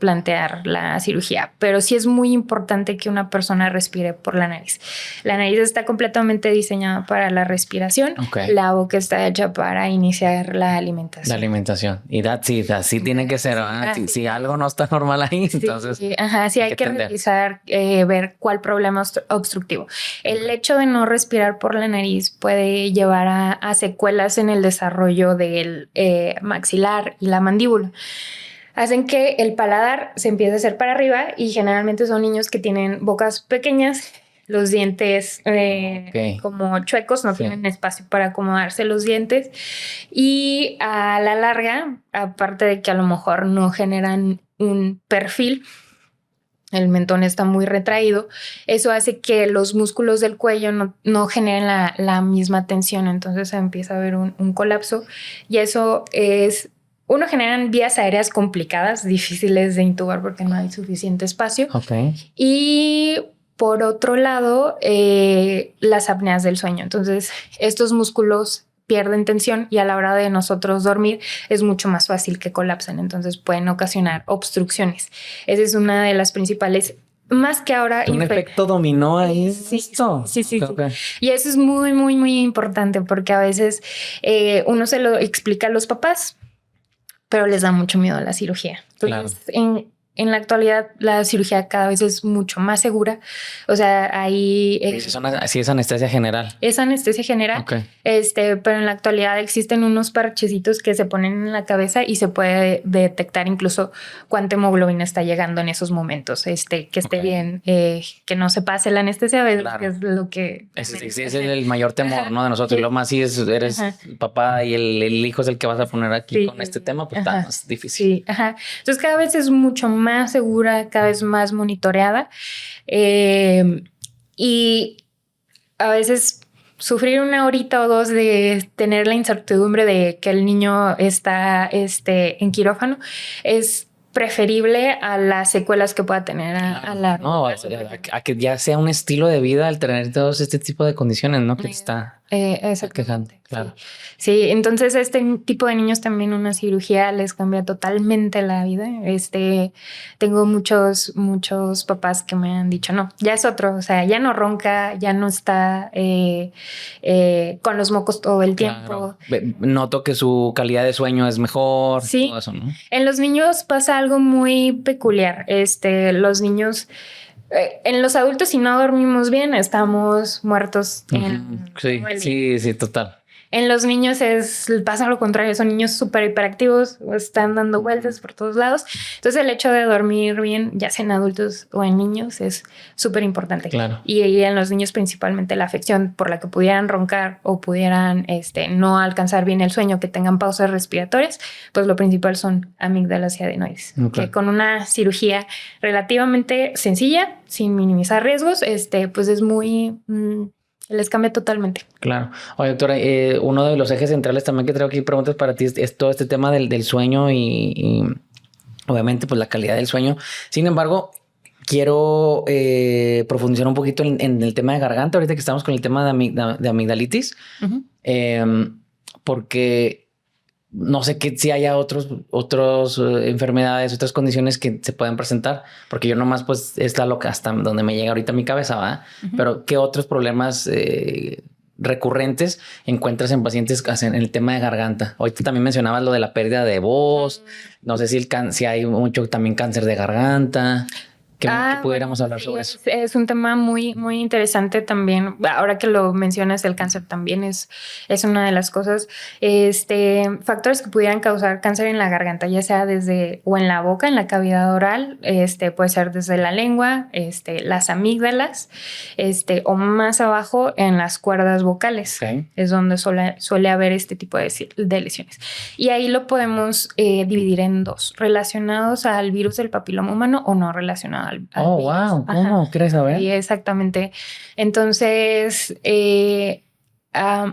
plantear la cirugía. Pero sí es muy importante que una persona respire por la nariz. La nariz está completamente diseñada para la respiración. La boca está hecha para iniciar la alimentación. La alimentación. Y así tiene que ser. Si algo no está normal ahí, entonces... Sí hay que revisar, ver cuál problema obstructivo. El hecho de no respirar por la nariz puede llevar a secuelas en el desarrollo del maxilar y la mandíbula. Hacen que el paladar se empiece a hacer para arriba y generalmente son niños que tienen bocas pequeñas, los dientes como chuecos, no tienen espacio para acomodarse los dientes y a la larga, aparte de que a lo mejor no generan un perfil, el mentón está muy retraído, eso hace que los músculos del cuello no generen la misma tensión, entonces empieza a haber un colapso y eso generan vías aéreas complicadas, difíciles de intubar porque no hay suficiente espacio. Y por otro lado, las apneas del sueño. Entonces, estos músculos pierden tensión y a la hora de nosotros dormir es mucho más fácil que colapsen. Entonces pueden ocasionar obstrucciones. Esa es una de las principales, más que ahora... Un efecto dominó ahí. Sí. Y eso es muy, muy, muy importante porque a veces uno se lo explica a los papás, pero les da mucho miedo a la cirugía. Entonces, en la actualidad, la cirugía cada vez es mucho más segura. O sea, ahí... sí, es anestesia general. Es anestesia general. Pero en la actualidad existen unos parchecitos que se ponen en la cabeza y se puede detectar incluso cuánta hemoglobina está llegando en esos momentos. Que esté bien, que no se pase la anestesia, que es lo que... Ese es el mayor temor, ¿no? De nosotros. Y lo más si eres papá y el hijo es el que vas a poner aquí con este tema, pues está más difícil. Entonces cada vez es mucho más segura, cada vez más monitoreada y a veces sufrir una horita o dos de tener la incertidumbre de que el niño está en quirófano es preferible a las secuelas que pueda tener a que ya sea un estilo de vida al tener todos este tipo de condiciones, ¿no? Que está quejando. Claro. Sí, entonces este tipo de niños también una cirugía les cambia totalmente la vida. Tengo muchos papás que me han dicho, no, ya es otro, o sea, ya no ronca, ya no está con los mocos todo el tiempo. Noto que su calidad de sueño es mejor. Sí, todo eso, ¿no? En los niños pasa algo muy peculiar. Los niños... en los adultos, si no dormimos bien, estamos muertos. Sí, total. En los niños pasa lo contrario, son niños súper hiperactivos, están dando vueltas por todos lados. Entonces el hecho de dormir bien, ya sea en adultos o en niños, es súper importante. Claro. Y en los niños principalmente la afección por la que pudieran roncar o pudieran no alcanzar bien el sueño, que tengan pausas respiratorias, pues lo principal son amígdalas y adenoides. Que con una cirugía relativamente sencilla, sin minimizar riesgos, pues es muy... les cambia totalmente. Claro. Oye, doctora, uno de los ejes centrales también que traigo aquí preguntas para ti es todo este tema del sueño y obviamente pues la calidad del sueño. Sin embargo, quiero profundizar un poquito en el tema de garganta, ahorita que estamos con el tema de amigdalitis, porque no sé si haya otras enfermedades, otras condiciones que se pueden presentar, porque yo nomás pues es la loca hasta donde me llega ahorita mi cabeza, ¿va? Pero ¿qué otros problemas recurrentes encuentras en pacientes en el tema de garganta? Ahorita también mencionabas lo de la pérdida de voz, no sé si hay mucho también cáncer de garganta. ¿Qué pudiéramos hablar sobre eso? Es un tema muy, muy interesante también. Ahora que lo mencionas, el cáncer también es una de las cosas. Factores que pudieran causar cáncer en la garganta, ya sea desde o en la boca, en la cavidad oral, puede ser desde la lengua, las amígdalas, o más abajo en las cuerdas vocales. Okay. Es donde suele haber este tipo de lesiones. Y ahí lo podemos dividir en dos: relacionados al virus del papiloma humano o no relacionados. Wow, ¿cómo? ¿Quieres saber? Sí, exactamente. Entonces,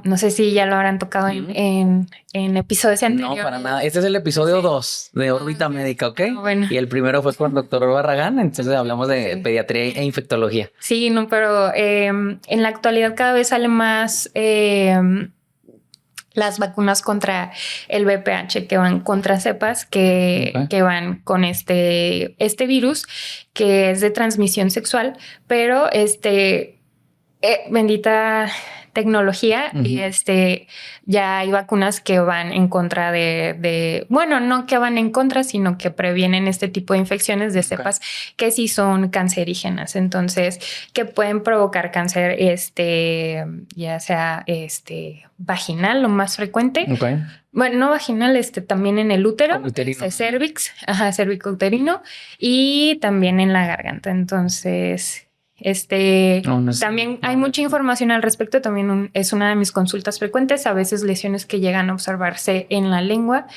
no sé si ya lo habrán tocado en episodios anteriores. No, para nada. Este es el episodio 2 de Órbita Médica, ¿ok? Bueno. Y el primero fue con el doctor Barragán, entonces hablamos de pediatría e infectología. Sí, no, pero en la actualidad cada vez sale más las vacunas contra el VPH, que van contra cepas que van con este virus, que es de transmisión sexual, pero bendita tecnología, y ya hay vacunas que van en contra bueno, no que van en contra, sino que previenen este tipo de infecciones de cepas que sí son cancerígenas, entonces que pueden provocar cáncer, ya sea vaginal, lo más frecuente. Bueno, no vaginal, también en el útero, cervix, cervicouterino, y también en la garganta. Entonces, también hay mucha información al respecto. También es una de mis consultas frecuentes. A veces lesiones que llegan a observarse en la lengua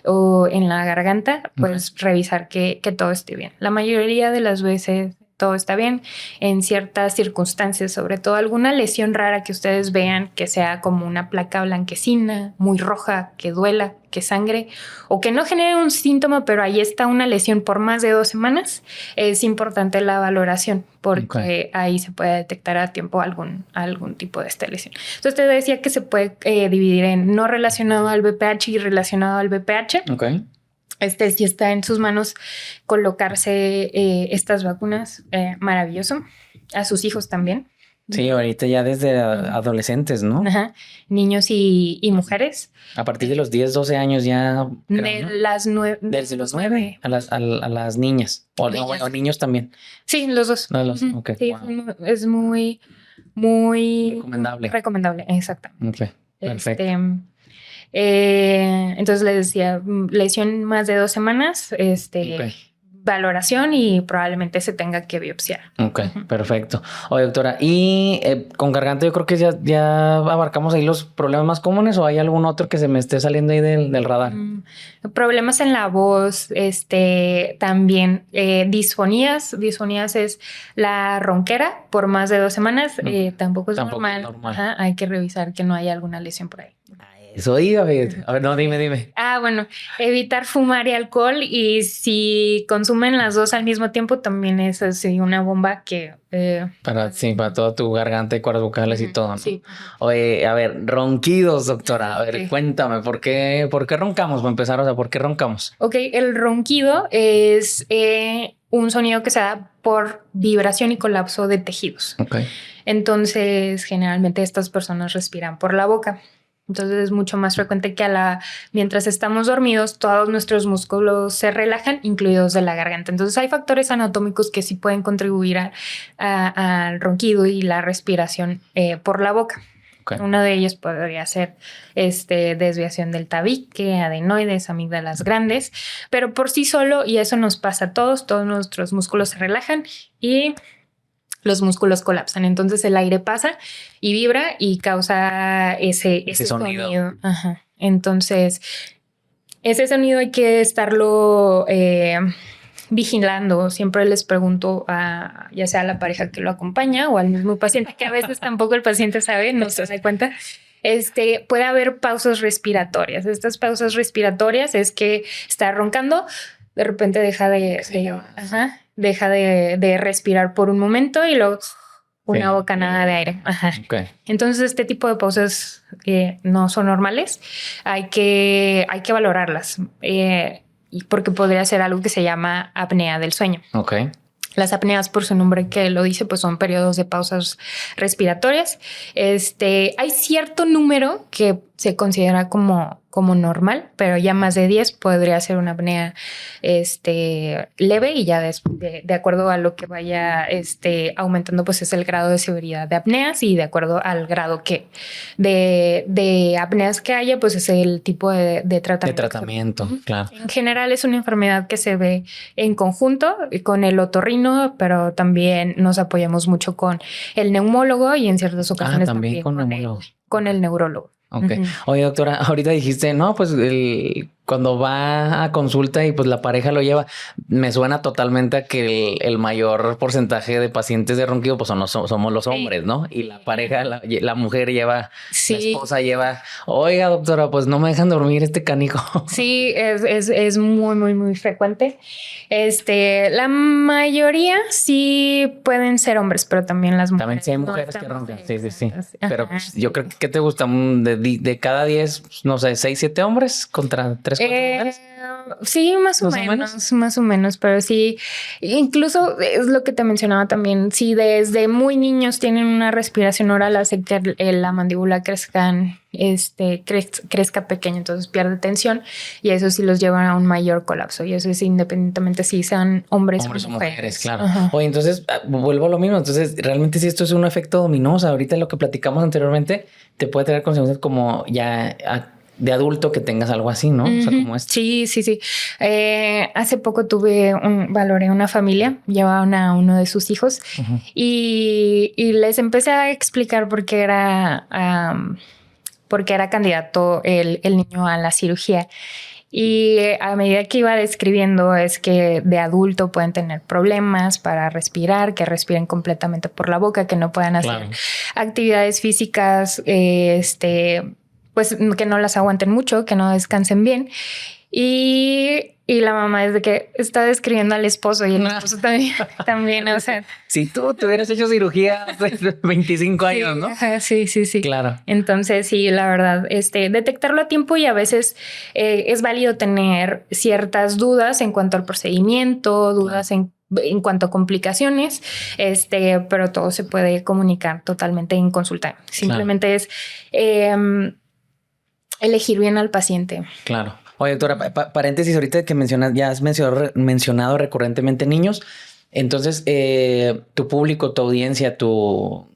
o en la garganta, pues revisar que todo esté bien. La mayoría de las veces todo está bien. En ciertas circunstancias, sobre todo alguna lesión rara que ustedes vean, que sea como una placa blanquecina, muy roja, que duela, que sangre, o que no genere un síntoma, pero ahí está una lesión por más de 2 semanas, es importante la valoración, porque ahí se puede detectar a tiempo algún tipo de esta lesión. Entonces te decía que se puede dividir en no relacionado al VPH y relacionado al VPH. Si está en sus manos colocarse estas vacunas, maravilloso. A sus hijos también. Sí, ahorita ya desde adolescentes, ¿no? Niños y mujeres. A partir de los 10, 12 años ya. Desde los 9 a las niñas. O niños también. Sí, los dos. Sí, es muy, muy recomendable, exactamente. Perfecto. Entonces les decía, lesión más de 2 semanas, valoración, y probablemente se tenga que biopsiar. Perfecto. Oye, doctora, y con garganta yo creo que ya abarcamos ahí los problemas más comunes, ¿o hay algún otro que se me esté saliendo ahí del radar? Problemas en la voz, también disfonías. Disfonías es la ronquera por más de 2 semanas. Tampoco es normal. Hay que revisar que no haya alguna lesión por ahí. Eso iba a ver. A ver, no, dime. Bueno, evitar fumar y alcohol, y si consumen las dos al mismo tiempo, también es así una bomba que... Para toda tu garganta y cuerdas vocales y todo, ¿no? Sí. Oye, a ver, ronquidos, doctora. A ver, cuéntame, ¿por qué roncamos? Para empezar, o sea, ¿por qué roncamos? El ronquido es un sonido que se da por vibración y colapso de tejidos. Entonces, generalmente estas personas respiran por la boca. Entonces es mucho más frecuente que mientras estamos dormidos, todos nuestros músculos se relajan, incluidos de la garganta. Entonces hay factores anatómicos que sí pueden contribuir al ronquido y la respiración por la boca. Uno de ellos podría ser desviación del tabique, adenoides, amígdalas grandes, pero por sí solo, y eso nos pasa a todos nuestros músculos se relajan y los músculos colapsan. Entonces el aire pasa y vibra y causa ese sonido. Entonces, ese sonido hay que estarlo vigilando. Siempre les pregunto ya sea a la pareja que lo acompaña o al mismo paciente, que a veces tampoco el paciente sabe, no se da cuenta. Puede haber pausas respiratorias. Estas pausas respiratorias es que está roncando, de repente deja de respirar por un momento y luego una bocanada de aire. Ajá. Okay. Entonces, este tipo de pausas no son normales. Hay que valorarlas porque podría ser algo que se llama apnea del sueño. Okay. Las apneas, por su nombre que lo dice, pues son periodos de pausas respiratorias. Hay cierto número que se considera como normal, pero ya más de 10 podría ser una apnea leve, y ya de acuerdo a lo que vaya aumentando, pues es el grado de severidad de apneas, y de acuerdo al grado que de apneas que haya, pues es el tipo de tratamiento. De tratamiento, claro. En general es una enfermedad que se ve en conjunto con el otorrino, pero también nos apoyamos mucho con el neumólogo y en ciertas ocasiones también con neumólogo. Con el neurólogo. Ok. Oye, doctora, ahorita dijiste, no, pues cuando va a consulta y pues la pareja lo lleva, me suena totalmente a que el mayor porcentaje de pacientes de ronquido pues somos los hombres, ¿no? Y la pareja, la mujer lleva, la esposa lleva, oiga, doctora, pues no me dejan dormir este canijo. Sí, es muy, muy, muy frecuente. La mayoría sí pueden ser hombres, pero también las mujeres. También sí hay mujeres que roncan. Sí. Pero pues, yo creo que te gusta de cada 10, no sé, 6, 7 hombres contra 3, 4 mujeres. Sí, más o menos, pero sí, incluso es lo que te mencionaba también, si desde muy niños tienen una respiración oral, hace que la mandíbula crezca pequeña, entonces pierde tensión, y eso sí los lleva a un mayor colapso, y eso es independientemente si sean hombres o mujeres. Claro. Ajá. Oye, entonces vuelvo a lo mismo, entonces realmente si esto es un efecto dominó, o sea, ahorita lo que platicamos anteriormente te puede traer consecuencias como ya de adulto que tengas algo así, ¿no? O sea, como esto. Sí. Hace poco valoré una familia, llevaban a uno de sus hijos y les empecé a explicar por qué era candidato el niño a la cirugía. Y a medida que iba describiendo es que de adulto pueden tener problemas para respirar, que respiren completamente por la boca, que no puedan hacer actividades físicas, pues que no las aguanten mucho, que no descansen bien. Y la mamá desde que está describiendo al esposo, y el esposo también, o sea. Si tú te hubieras hecho cirugía hace 25 años, ¿no? Sí. Claro. Entonces, sí, la verdad, detectarlo a tiempo, y a veces es válido tener ciertas dudas en cuanto al procedimiento, dudas en cuanto a complicaciones, pero todo se puede comunicar totalmente en consulta. Simplemente es elegir bien al paciente. Claro. Oye, doctora, paréntesis, ahorita que ya has mencionado recurrentemente niños. Entonces, tu público, tu audiencia, tu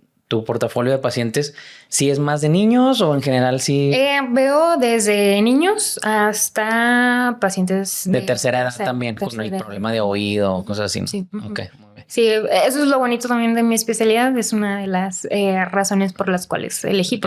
portafolio de pacientes, ¿sí es más de niños o en general sí? Veo desde niños hasta pacientes de tercera edad también, con el problema de oído, cosas así, ¿no? Sí. Ok, muy bien. Sí, eso es lo bonito también de mi especialidad. Es una de las razones por las cuales elegí.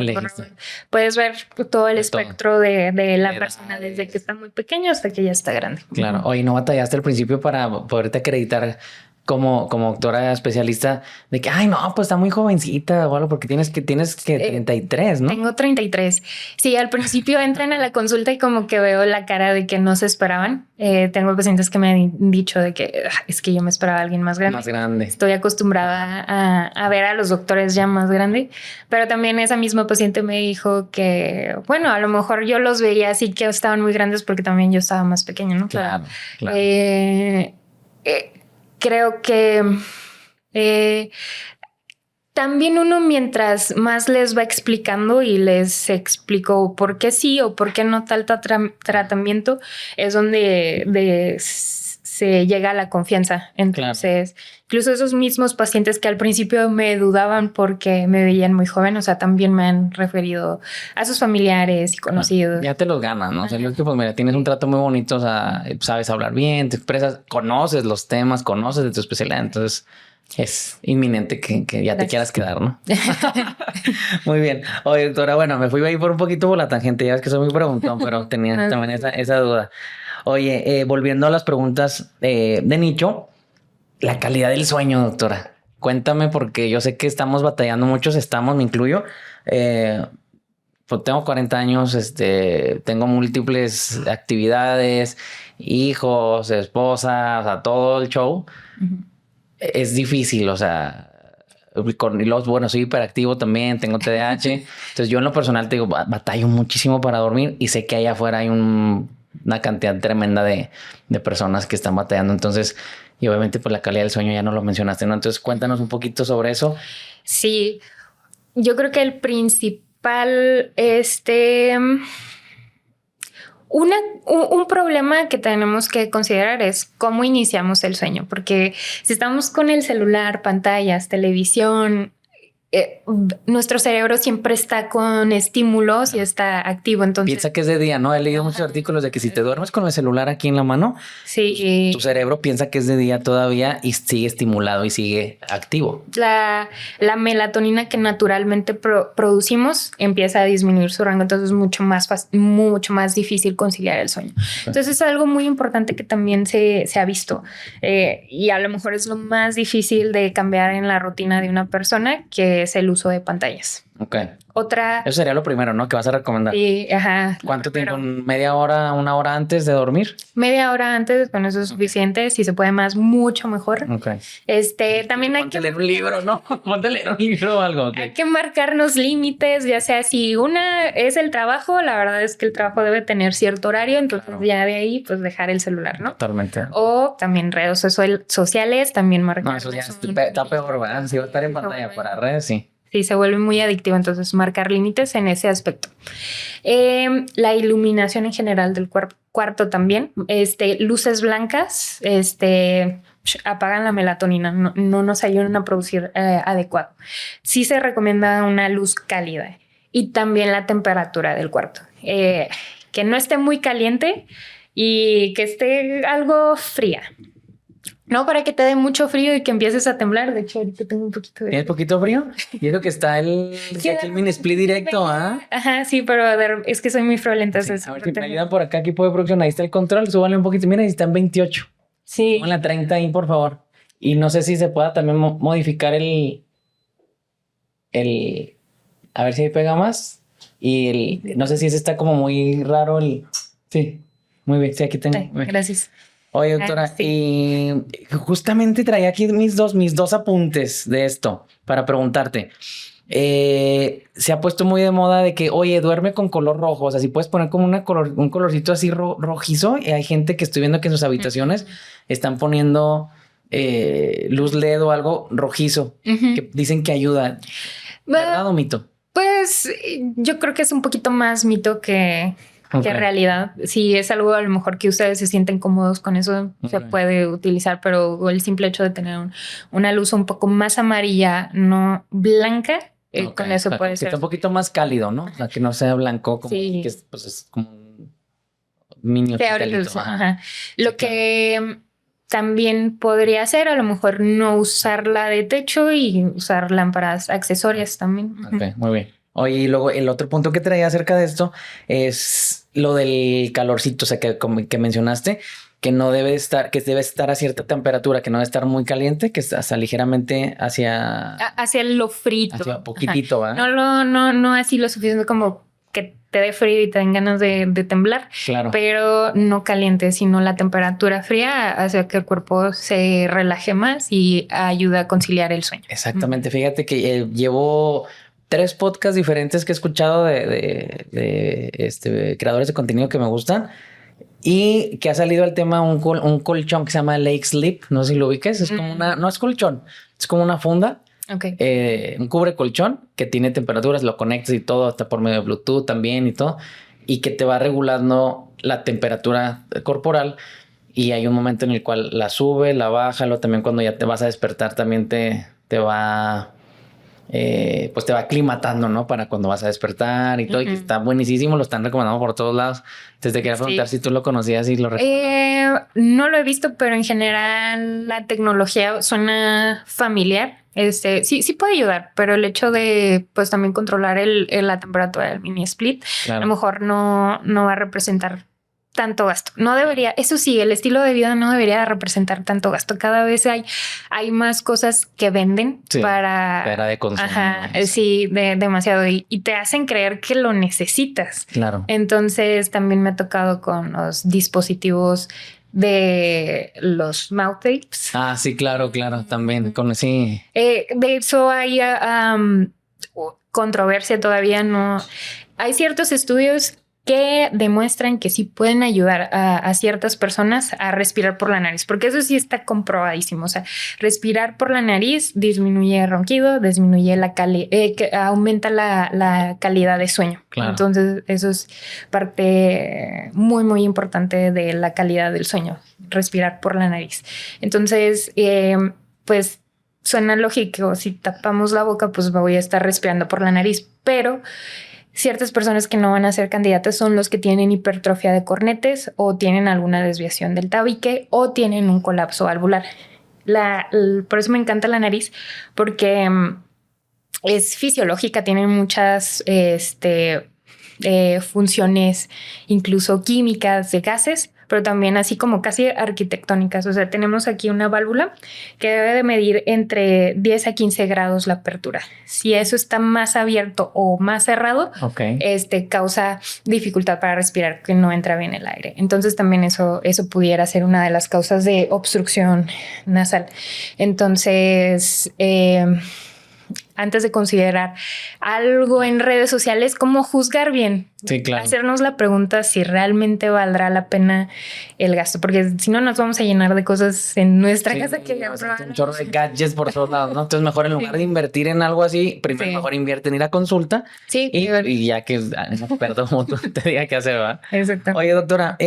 Puedes ver todo el espectro de la persona desde que está muy pequeño hasta que ya está grande. Claro. Oye, ¿no batallaste al principio para poderte acreditar como doctora especialista de que, ay, no, pues está muy jovencita o algo, porque tienes que 33, ¿no? Tengo 33. Sí, al principio entran a la consulta y como que veo la cara de que no se esperaban. Tengo pacientes que me han dicho de que es que yo me esperaba a alguien más grande. Más grande. Estoy acostumbrada a ver a los doctores ya más grande, pero también esa misma paciente me dijo que, bueno, a lo mejor yo los veía así que estaban muy grandes porque también yo estaba más pequeña, ¿no? Claro. Creo que también uno, mientras más les va explicando y les explico por qué sí o por qué no tal tratamiento, es donde se llega a la confianza. Entonces, incluso esos mismos pacientes que al principio me dudaban porque me veían muy joven, o sea, también me han referido a sus familiares y conocidos. Ya te los ganas, ¿no? O sea, yo que pues mira, tienes un trato muy bonito, o sea, sabes hablar bien, te expresas, conoces los temas, conoces de tu especialidad, entonces es inminente que ya te quieras quedar, ¿no? Muy bien. Oye, doctora, bueno, me fui ahí por un poquito por la tangente, ya ves que soy muy preguntón, pero tenía también esa duda. Oye, volviendo a las preguntas de nicho, la calidad del sueño, doctora. Cuéntame, porque yo sé que estamos batallando, muchos estamos, me incluyo. Pues tengo 40 años, tengo múltiples actividades, hijos, esposa, o sea, todo el show. Es difícil, o sea, y luego, bueno, soy hiperactivo también, tengo TDAH. Entonces yo en lo personal te digo, batallo muchísimo para dormir y sé que allá afuera hay una cantidad tremenda de personas que están batallando. Entonces, y obviamente pues la calidad del sueño ya no lo mencionaste, ¿no? Entonces cuéntanos un poquito sobre eso. Sí, yo creo que el principal, un problema que tenemos que considerar es cómo iniciamos el sueño, porque si estamos con el celular, pantallas, televisión, nuestro cerebro siempre está con estímulos y está activo. Entonces piensa que es de día, ¿no? He leído muchos artículos de que si te duermes con el celular aquí en la mano, sí, tu cerebro piensa que es de día todavía y sigue estimulado y sigue activo. La melatonina que naturalmente producimos empieza a disminuir su rango, entonces es mucho más difícil conciliar el sueño. Okay. Entonces es algo muy importante que también se ha visto y a lo mejor es lo más difícil de cambiar en la rutina de una persona, que es el uso de pantallas. Ok. Eso sería lo primero, ¿no? Que vas a recomendar. Sí, ajá. ¿Cuánto tiempo? ¿Media hora, una hora antes de dormir? Media hora antes, con eso es suficiente. Si se puede más, mucho mejor. Ok. También hay que leer un libro, ¿no? Ponte a leer un libro o algo. Okay. Hay que marcarnos límites, ya sea si una es el trabajo, la verdad es que el trabajo debe tener cierto horario, entonces claro, ya de ahí pues dejar el celular, ¿no? Totalmente. O también redes sociales, también marcar. No, eso ya está peor, ¿verdad? Si va a estar en pantalla para redes, sí. Sí, se vuelve muy adictivo, entonces marcar límites en ese aspecto. La iluminación en general del cuarto también. Luces blancas apagan la melatonina, no nos ayudan a producir adecuado. Sí se recomienda una luz cálida y también la temperatura del cuarto. Que no esté muy caliente y que esté algo fría. No, para que te dé mucho frío y que empieces a temblar. De hecho, ahorita tengo un poquito de... ¿Tienes poquito frío? Y es lo que está el mini split directo, ¿ah? Ajá, sí, pero es que soy muy friolenta. Sí, a ver si me ayudan por acá, equipo de producción. Ahí está el control, súbanle un poquito. Mira, ahí están 28. Sí. Súbanle a 30 ahí, por favor. Y no sé si se pueda también modificar el... A ver si ahí pega más. Y no sé si ese está como muy raro Sí, muy bien. Sí, aquí tengo. Sí, gracias. Oye, doctora, sí. Y justamente traía aquí mis dos apuntes de esto para preguntarte. Se ha puesto muy de moda de que, oye, duerme con color rojo. O sea, si puedes poner como un colorcito así rojizo. Y hay gente que estoy viendo que en sus habitaciones están poniendo luz LED o algo rojizo, que dicen que ayuda. ¿Verdad o mito? Pues yo creo que es un poquito más mito que realidad. Si es algo a lo mejor que ustedes se sienten cómodos con eso, se puede utilizar, pero el simple hecho de tener una luz un poco más amarilla, no blanca, con eso puede ser. Está un poquito más cálido, ¿no? O sea, que no sea blanco, como que pues es como un mini hospitalito. Lo que también podría ser, a lo mejor no usarla de techo y usar lámparas accesorias también. Ok, muy bien. Oye, y luego el otro punto que traía acerca de esto es lo del calorcito, o sea, que mencionaste, que no debe estar, que debe estar a cierta temperatura, que no debe estar muy caliente, que está ligeramente hacia lo frito. Hacia poquitito, ¿va? No así lo suficiente como que te dé frío y te den ganas de temblar. Claro. Pero no caliente, sino la temperatura fría hace que el cuerpo se relaje más y ayuda a conciliar el sueño. Exactamente. Fíjate que llevo 3 podcasts diferentes que he escuchado de creadores de contenido que me gustan y que ha salido al tema un colchón que se llama Lake Sleep. No sé si lo ubiques. Es como no es colchón, es como una funda. Okay. Un cubre colchón que tiene temperaturas, lo conectas y todo, hasta por medio de Bluetooth también y todo, y que te va regulando la temperatura corporal. Y hay un momento en el cual la sube, la baja, luego también cuando ya te vas a despertar también te va... pues te va aclimatando, ¿no? Para cuando vas a despertar y todo. Y que está buenísimo, lo están recomendando por todos lados. Entonces te quería preguntar si tú lo conocías y lo recomendabas. No lo he visto, pero en general la tecnología suena familiar. Sí puede ayudar, pero el hecho de pues también controlar la temperatura del mini split, claro, a lo mejor no va a representar tanto gasto. No debería, eso sí, el estilo de vida no debería representar tanto gasto. Cada vez hay más cosas que venden para de consumo. Ajá, sí, demasiado. Y te hacen creer que lo necesitas. Claro. Entonces también me ha tocado con los dispositivos de los mouth tapes. Ah, sí, claro, también conocí. De eso hay controversia todavía, no. Hay ciertos estudios que demuestran que sí pueden ayudar a ciertas personas a respirar por la nariz, porque eso sí está comprobadísimo. O sea, respirar por la nariz disminuye el ronquido, disminuye aumenta la calidad de sueño. Claro. Entonces, eso es parte muy, muy importante de la calidad del sueño, respirar por la nariz. Entonces, pues suena lógico, si tapamos la boca, pues voy a estar respirando por la nariz, pero ciertas personas que no van a ser candidatas son los que tienen hipertrofia de cornetes o tienen alguna desviación del tabique o tienen un colapso valvular. Por eso me encanta la nariz, porque es fisiológica, tiene muchas funciones, incluso químicas de gases, pero también así como casi arquitectónicas. O sea, tenemos aquí una válvula que debe de medir entre 10 a 15 grados la apertura. Si eso está más abierto o más cerrado, causa dificultad para respirar, que no entra bien el aire. Entonces también eso pudiera ser una de las causas de obstrucción nasal. Entonces, antes de considerar algo en redes sociales, como juzgar bien. Sí, claro. Hacernos la pregunta si realmente valdrá la pena el gasto, porque si no nos vamos a llenar de cosas en nuestra casa que un chorro de gadgets por todos lados, ¿no? Entonces mejor en lugar de invertir en algo así, primero mejor invierte en ir a consulta y ya que perdón, como tú te diga qué hacer, ¿verdad? Exacto. Oye, doctora,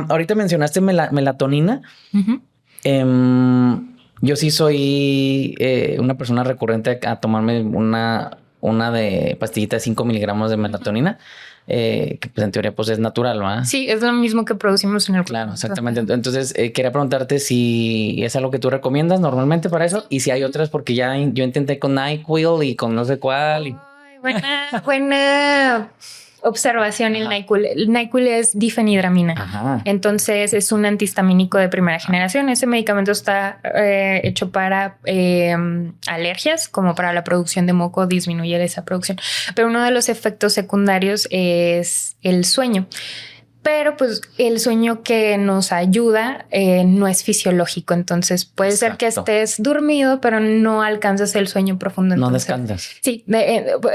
ahorita mencionaste melatonina. Yo sí soy una persona recurrente a tomarme una de pastillita de 5 miligramos de melatonina, que pues en teoría pues es natural, ¿verdad? Sí, es lo mismo que producimos en el cuerpo. Claro, exactamente. Entonces quería preguntarte si es algo que tú recomiendas normalmente para eso y si hay otras, porque ya yo intenté con NyQuil y con no sé cuál. Buena observación. El NyQuil. El NyQuil es difenhidramina. Ajá. Entonces es un antihistamínico de primera generación. Ese medicamento está hecho para alergias, como para la producción de moco, disminuir esa producción. Pero uno de los efectos secundarios es el sueño. Pero pues el sueño que nos ayuda no es fisiológico. Entonces puede ser que estés dormido, pero no alcanzas el sueño profundo. Entonces, no descansas. Sí,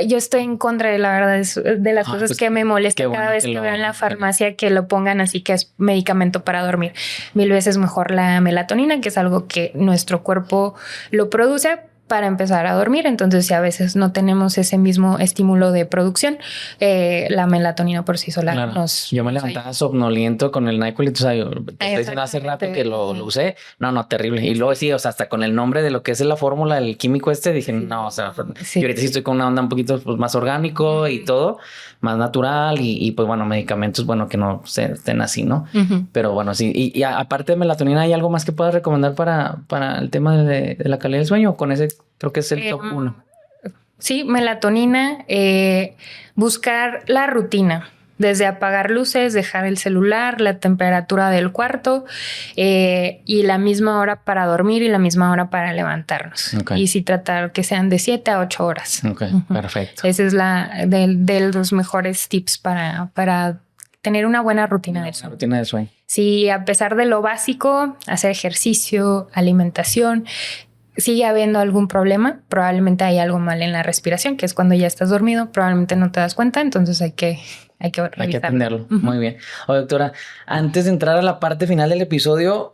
yo estoy en contra de la verdad de las cosas que me molesta cada vez que veo en la farmacia que lo pongan así, que es medicamento para dormir. 1000 veces mejor la melatonina, que es algo que nuestro cuerpo lo produce para empezar a dormir. Entonces, si a veces no tenemos ese mismo estímulo de producción, la melatonina por sí sola Yo me levantaba somnoliento con el NyQuil. O sea, te estoy diciendo hace rato que lo usé. No, terrible. Y luego sí, o sea, hasta con el nombre de lo que es la fórmula, el químico dije, no, o sea, y ahorita sí estoy con una onda un poquito pues, más orgánico y todo, más natural y pues bueno, medicamentos, bueno, que no estén así, ¿no? Pero bueno, sí. Y aparte de melatonina, ¿hay algo más que puedas recomendar para el tema de la calidad del sueño? Con ese creo que es el top 1. Sí, melatonina, buscar la rutina, desde apagar luces, dejar el celular, la temperatura del cuarto y la misma hora para dormir y la misma hora para levantarnos. Y sí tratar que sean de 7 a 8 horas. Perfecto. Esa es de los mejores tips para tener una buena rutina de sueño. Rutina de sueño. Sí, a pesar de lo básico, hacer ejercicio, alimentación, sigue habiendo algún problema, probablemente hay algo mal en la respiración, que es cuando ya estás dormido, probablemente no te das cuenta, entonces hay que revisarlo. Hay que atenderlo. Muy bien. Oye, doctora, antes de entrar a la parte final del episodio,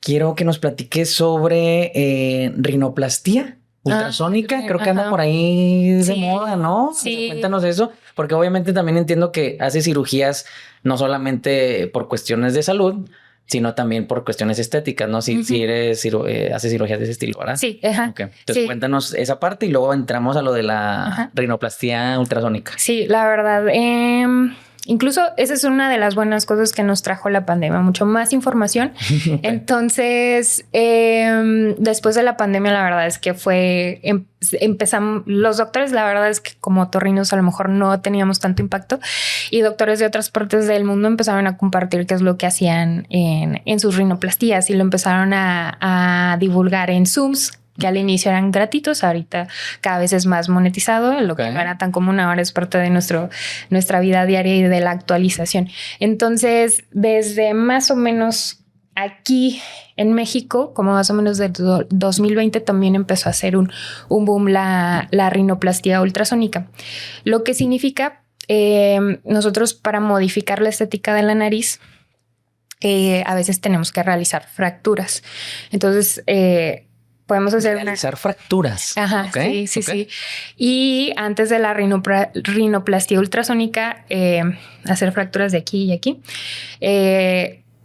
quiero que nos platiques sobre rinoplastia ultrasónica. Creo que anda por ahí de moda, ¿no? Sí. Cuéntanos eso, porque obviamente también entiendo que hace cirugías no solamente por cuestiones de salud, sino también por cuestiones estéticas, ¿no? Si haces cirugías de ese estilo, ¿verdad? Sí, Entonces cuéntanos esa parte y luego entramos a lo de la rinoplastia ultrasónica. Sí, la verdad, incluso esa es una de las buenas cosas que nos trajo la pandemia, mucho más información. Entonces, después de la pandemia, la verdad es que empezamos, los doctores, la verdad es que como otorrinos a lo mejor no teníamos tanto impacto y doctores de otras partes del mundo empezaron a compartir qué es lo que hacían en sus rinoplastías y lo empezaron a divulgar en Zooms que al inicio eran gratuitos, ahorita cada vez es más monetizado, lo que no era tan común ahora es parte de nuestra vida diaria y de la actualización. Entonces, desde más o menos aquí en México, como más o menos desde 2020, también empezó a hacer un boom la rinoplastia ultrasónica, lo que significa nosotros para modificar la estética de la nariz, a veces tenemos que realizar fracturas. Entonces, podemos hacer realizar fracturas. Ajá, okay, sí. Y antes de la rinoplastia ultrasónica, hacer fracturas de aquí y aquí,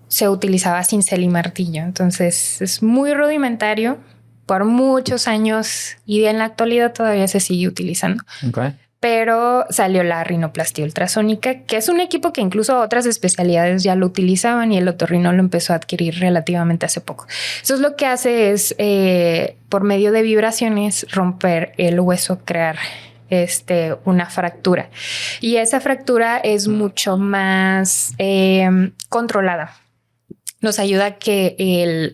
se utilizaba cincel y martillo. Entonces, es muy rudimentario por muchos años y en la actualidad todavía se sigue utilizando. Okay. Pero salió la rinoplastia ultrasónica, que es un equipo que incluso otras especialidades ya lo utilizaban y el otorrino lo empezó a adquirir relativamente hace poco. Eso es lo que hace es, por medio de vibraciones, romper el hueso, crear una fractura. Y esa fractura es mucho más controlada. Nos ayuda a que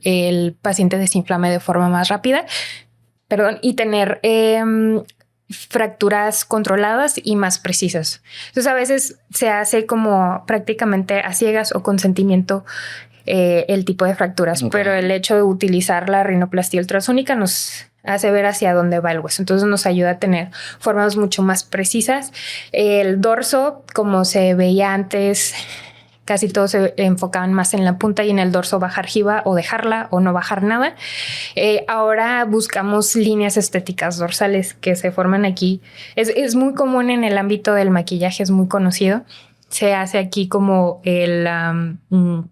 el paciente desinflame de forma más rápida, y tener fracturas controladas y más precisas. Entonces a veces se hace como prácticamente a ciegas o con sentimiento el tipo de fracturas, pero el hecho de utilizar la rinoplastia ultrasónica nos hace ver hacia dónde va el hueso. Entonces nos ayuda a tener formas mucho más precisas. El dorso, como se veía antes, casi todos se enfocaban más en la punta y en el dorso bajar jiba o dejarla o no bajar nada. Ahora buscamos líneas estéticas dorsales que se forman aquí. Es muy común en el ámbito del maquillaje, es muy conocido. Se hace aquí como un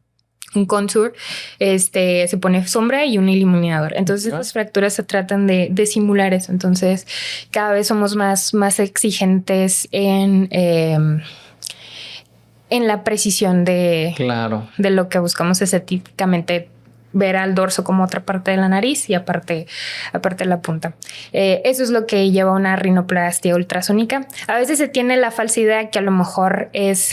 contour, se pone sombra y un iluminador. Entonces las fracturas se tratan de simular eso. Entonces cada vez somos más exigentes en la precisión de lo que buscamos estéticamente, ver al dorso como otra parte de la nariz y aparte la punta. Eso es lo que lleva una rinoplastia ultrasónica. A veces se tiene la falsa idea que a lo mejor es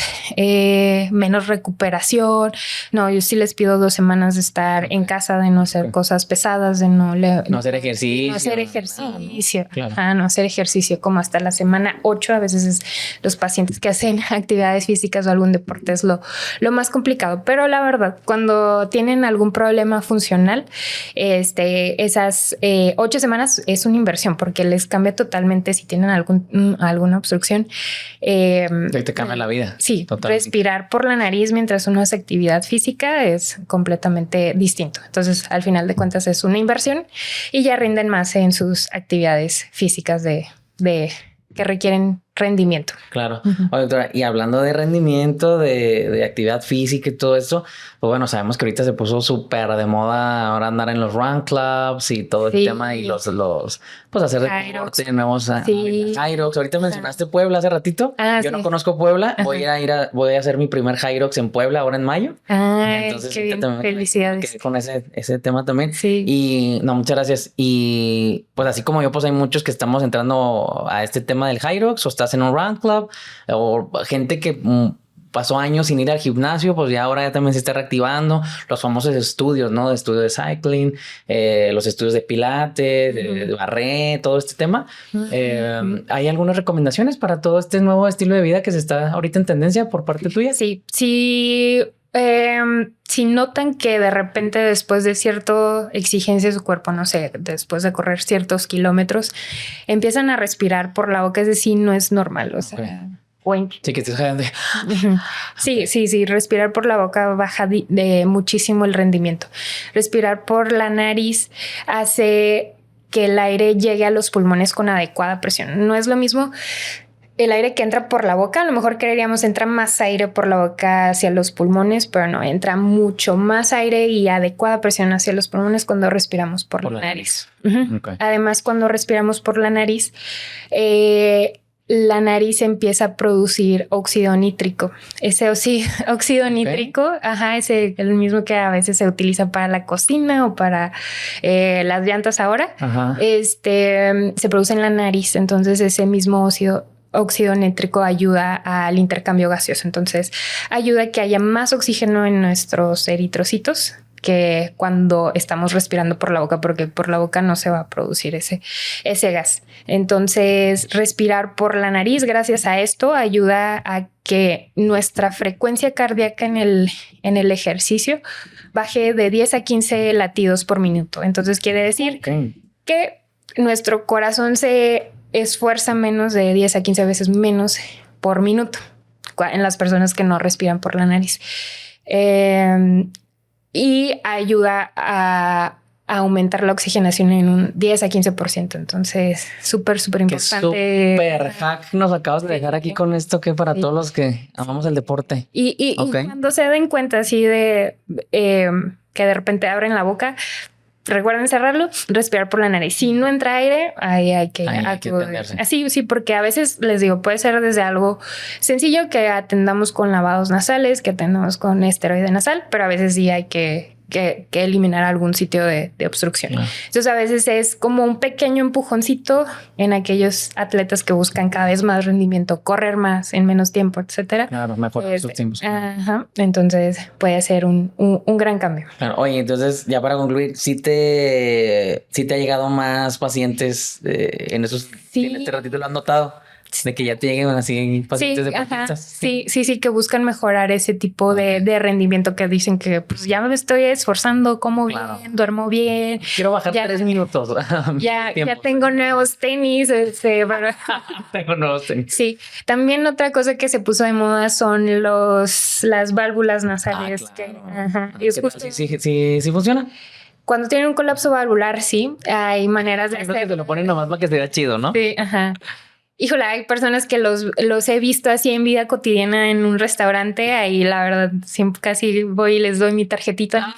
menos recuperación. No, yo sí les pido 2 semanas de estar en casa, de no hacer cosas pesadas, de no hacer ejercicio. No hacer ejercicio. No hacer ejercicio como hasta la semana 8. A veces los pacientes que hacen actividades físicas o algún deporte es lo más complicado. Pero la verdad, cuando tienen algún problema funcional, esas 8 semanas es una inversión porque les cambia totalmente si tienen alguna obstrucción. Te cambia la vida. Sí, totalmente. Respirar por la nariz mientras uno hace actividad física es completamente distinto. Entonces, al final de cuentas es una inversión y ya rinden más en sus actividades físicas de que requieren rendimiento. Claro. Oye, doctora, y hablando de rendimiento, de actividad física y todo eso, pues bueno, sabemos que ahorita se puso súper de moda ahora andar en los run clubs y todo el tema y los pues hacer deporte, nuevos Hyrox. Ahorita mencionaste Puebla hace ratito. Yo no conozco Puebla. Voy a hacer mi primer Hyrox en Puebla ahora en mayo. Entonces, qué bien. Felicidades. Con ese tema también. Sí. Y no, muchas gracias. Y pues así como yo, pues hay muchos que estamos entrando a este tema del Hyrox o estás en un run club o gente que pasó años sin ir al gimnasio, pues ya ahora ya también se está reactivando los famosos estudios, ¿no? De estudio de cycling, los estudios de pilates, de barré, todo este tema. ¿Hay algunas recomendaciones para todo este nuevo estilo de vida que se está ahorita en tendencia por parte tuya? Sí. Si notan que de repente después de cierta exigencia de su cuerpo, no sé, después de correr ciertos kilómetros, empiezan a respirar por la boca, es decir, no es normal, o sea... Sí, que estés jalando. Sí. Respirar por la boca baja de muchísimo el rendimiento. Respirar por la nariz hace que el aire llegue a los pulmones con adecuada presión. No es lo mismo el aire que entra por la boca. A lo mejor creeríamos entra más aire por la boca hacia los pulmones, pero no, entra mucho más aire y adecuada presión hacia los pulmones cuando respiramos por la nariz. Además, cuando respiramos por la nariz, la nariz empieza a producir óxido nítrico. Ese óxido nítrico, es el mismo que a veces se utiliza para la cocina o para las llantas ahora. Se produce en la nariz. Entonces ese mismo óxido nítrico ayuda al intercambio gaseoso. Entonces ayuda a que haya más oxígeno en nuestros eritrocitos, que cuando estamos respirando por la boca, porque por la boca no se va a producir ese gas. Entonces, respirar por la nariz, gracias a esto, ayuda a que nuestra frecuencia cardíaca en el ejercicio baje de 10 a 15 latidos por minuto. Entonces, quiere decir que nuestro corazón se esfuerza menos de 10 a 15 veces menos por minuto en las personas que no respiran por la nariz. Y ayuda a aumentar la oxigenación en un 10 a 15%. Entonces, súper importante. Qué súper hack nos acabas de dejar aquí con esto que para todos los que amamos el deporte. Y cuando se den cuenta así de que de repente abren la boca, recuerden cerrarlo, respirar por la nariz. Si no entra aire, ahí hay que atenderse. Así, sí, porque a veces les digo, puede ser desde algo sencillo que atendamos con lavados nasales, que atendamos con esteroide nasal, pero a veces sí hay que eliminar algún sitio de obstrucción. Entonces a veces es como un pequeño empujoncito en aquellos atletas que buscan cada vez más rendimiento, correr más en menos tiempo, etcétera. Claro, mejor sus tiempos. Ajá. Entonces puede ser un gran cambio. Claro. Oye, entonces ya para concluir, ¿sí te ha llegado más pacientes en esos? Sí. En este ratito lo has notado. De que ya te lleguen así pacientes deportistas. Sí, que buscan mejorar ese tipo de rendimiento, que dicen que pues ya me estoy esforzando, como bien, duermo bien. Quiero bajar 3 minutos. Ya tengo nuevos tenis. Tengo nuevos tenis. Sí. También otra cosa que se puso de moda son las válvulas nasales. Claro. Es justo. Sí funciona. Cuando tienen un colapso valvular, sí, hay maneras de hacer. Que te lo ponen nomás para que se vea chido, ¿no? Sí, ajá. Híjole, hay personas que los he visto así en vida cotidiana en un restaurante. Ahí la verdad siempre casi voy y les doy mi tarjetita.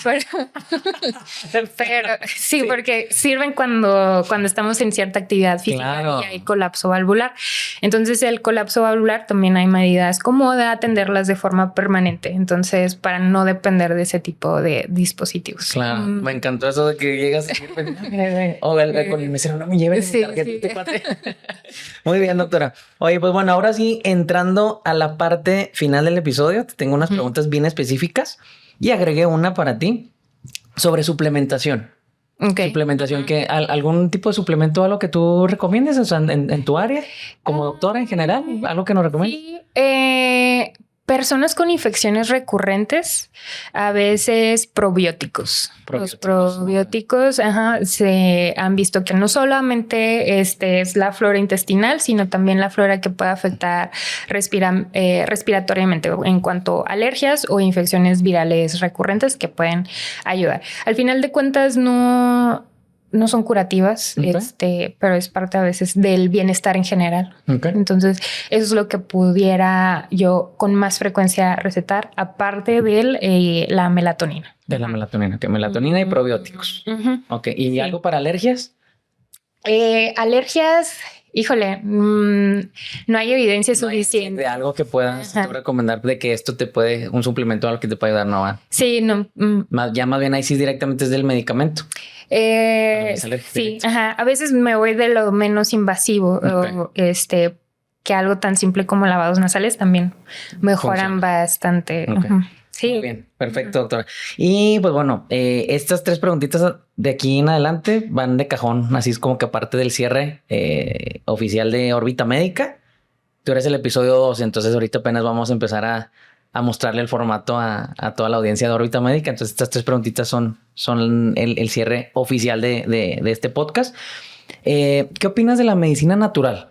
Pero sí, porque sirven cuando estamos en cierta actividad física y hay colapso valvular. Entonces el colapso valvular también hay medidas como de atenderlas de forma permanente. Entonces para no depender de ese tipo de dispositivos. Claro, me encantó eso de que llegas o con el mesero no me lleven mi tarjetita. Muy bien, doctora. Oye, pues bueno, ahora sí, entrando a la parte final del episodio, te tengo unas preguntas bien específicas y agregué una para ti sobre suplementación. Suplementación, ¿algún tipo de suplemento, algo que tú recomiendes, o sea, en tu área como doctora en general? ¿Algo que nos recomiendes? Sí, personas con infecciones recurrentes, a veces probióticos. Los probióticos se han visto que no solamente es la flora intestinal, sino también la flora que puede afectar respiratoriamente en cuanto a alergias o infecciones virales recurrentes que pueden ayudar. Al final de cuentas no son curativas, pero es parte a veces del bienestar en general. Entonces, eso es lo que pudiera yo con más frecuencia recetar, aparte de la melatonina. De la melatonina, melatonina y probióticos. ¿Y algo para alergias? Alergias, híjole, no hay evidencia suficiente. De algo que puedas recomendar de que esto te puede, un suplemento, algo que te puede ayudar, ¿no va? Sí, no. Más bien ahí sí directamente es del medicamento. Sí, a veces me voy de lo menos invasivo, que algo tan simple como lavados nasales también mejoran bastante. Sí. Muy bien, perfecto, doctora. Y pues bueno, estas 3 preguntitas de aquí en adelante van de cajón, así es como que aparte del cierre oficial de Órbita Médica. Tú eres el episodio 2, entonces ahorita apenas vamos a empezar a mostrarle el formato a toda la audiencia de Órbita Médica. Entonces estas 3 preguntitas son el cierre oficial de este podcast. ¿Qué opinas de la medicina natural?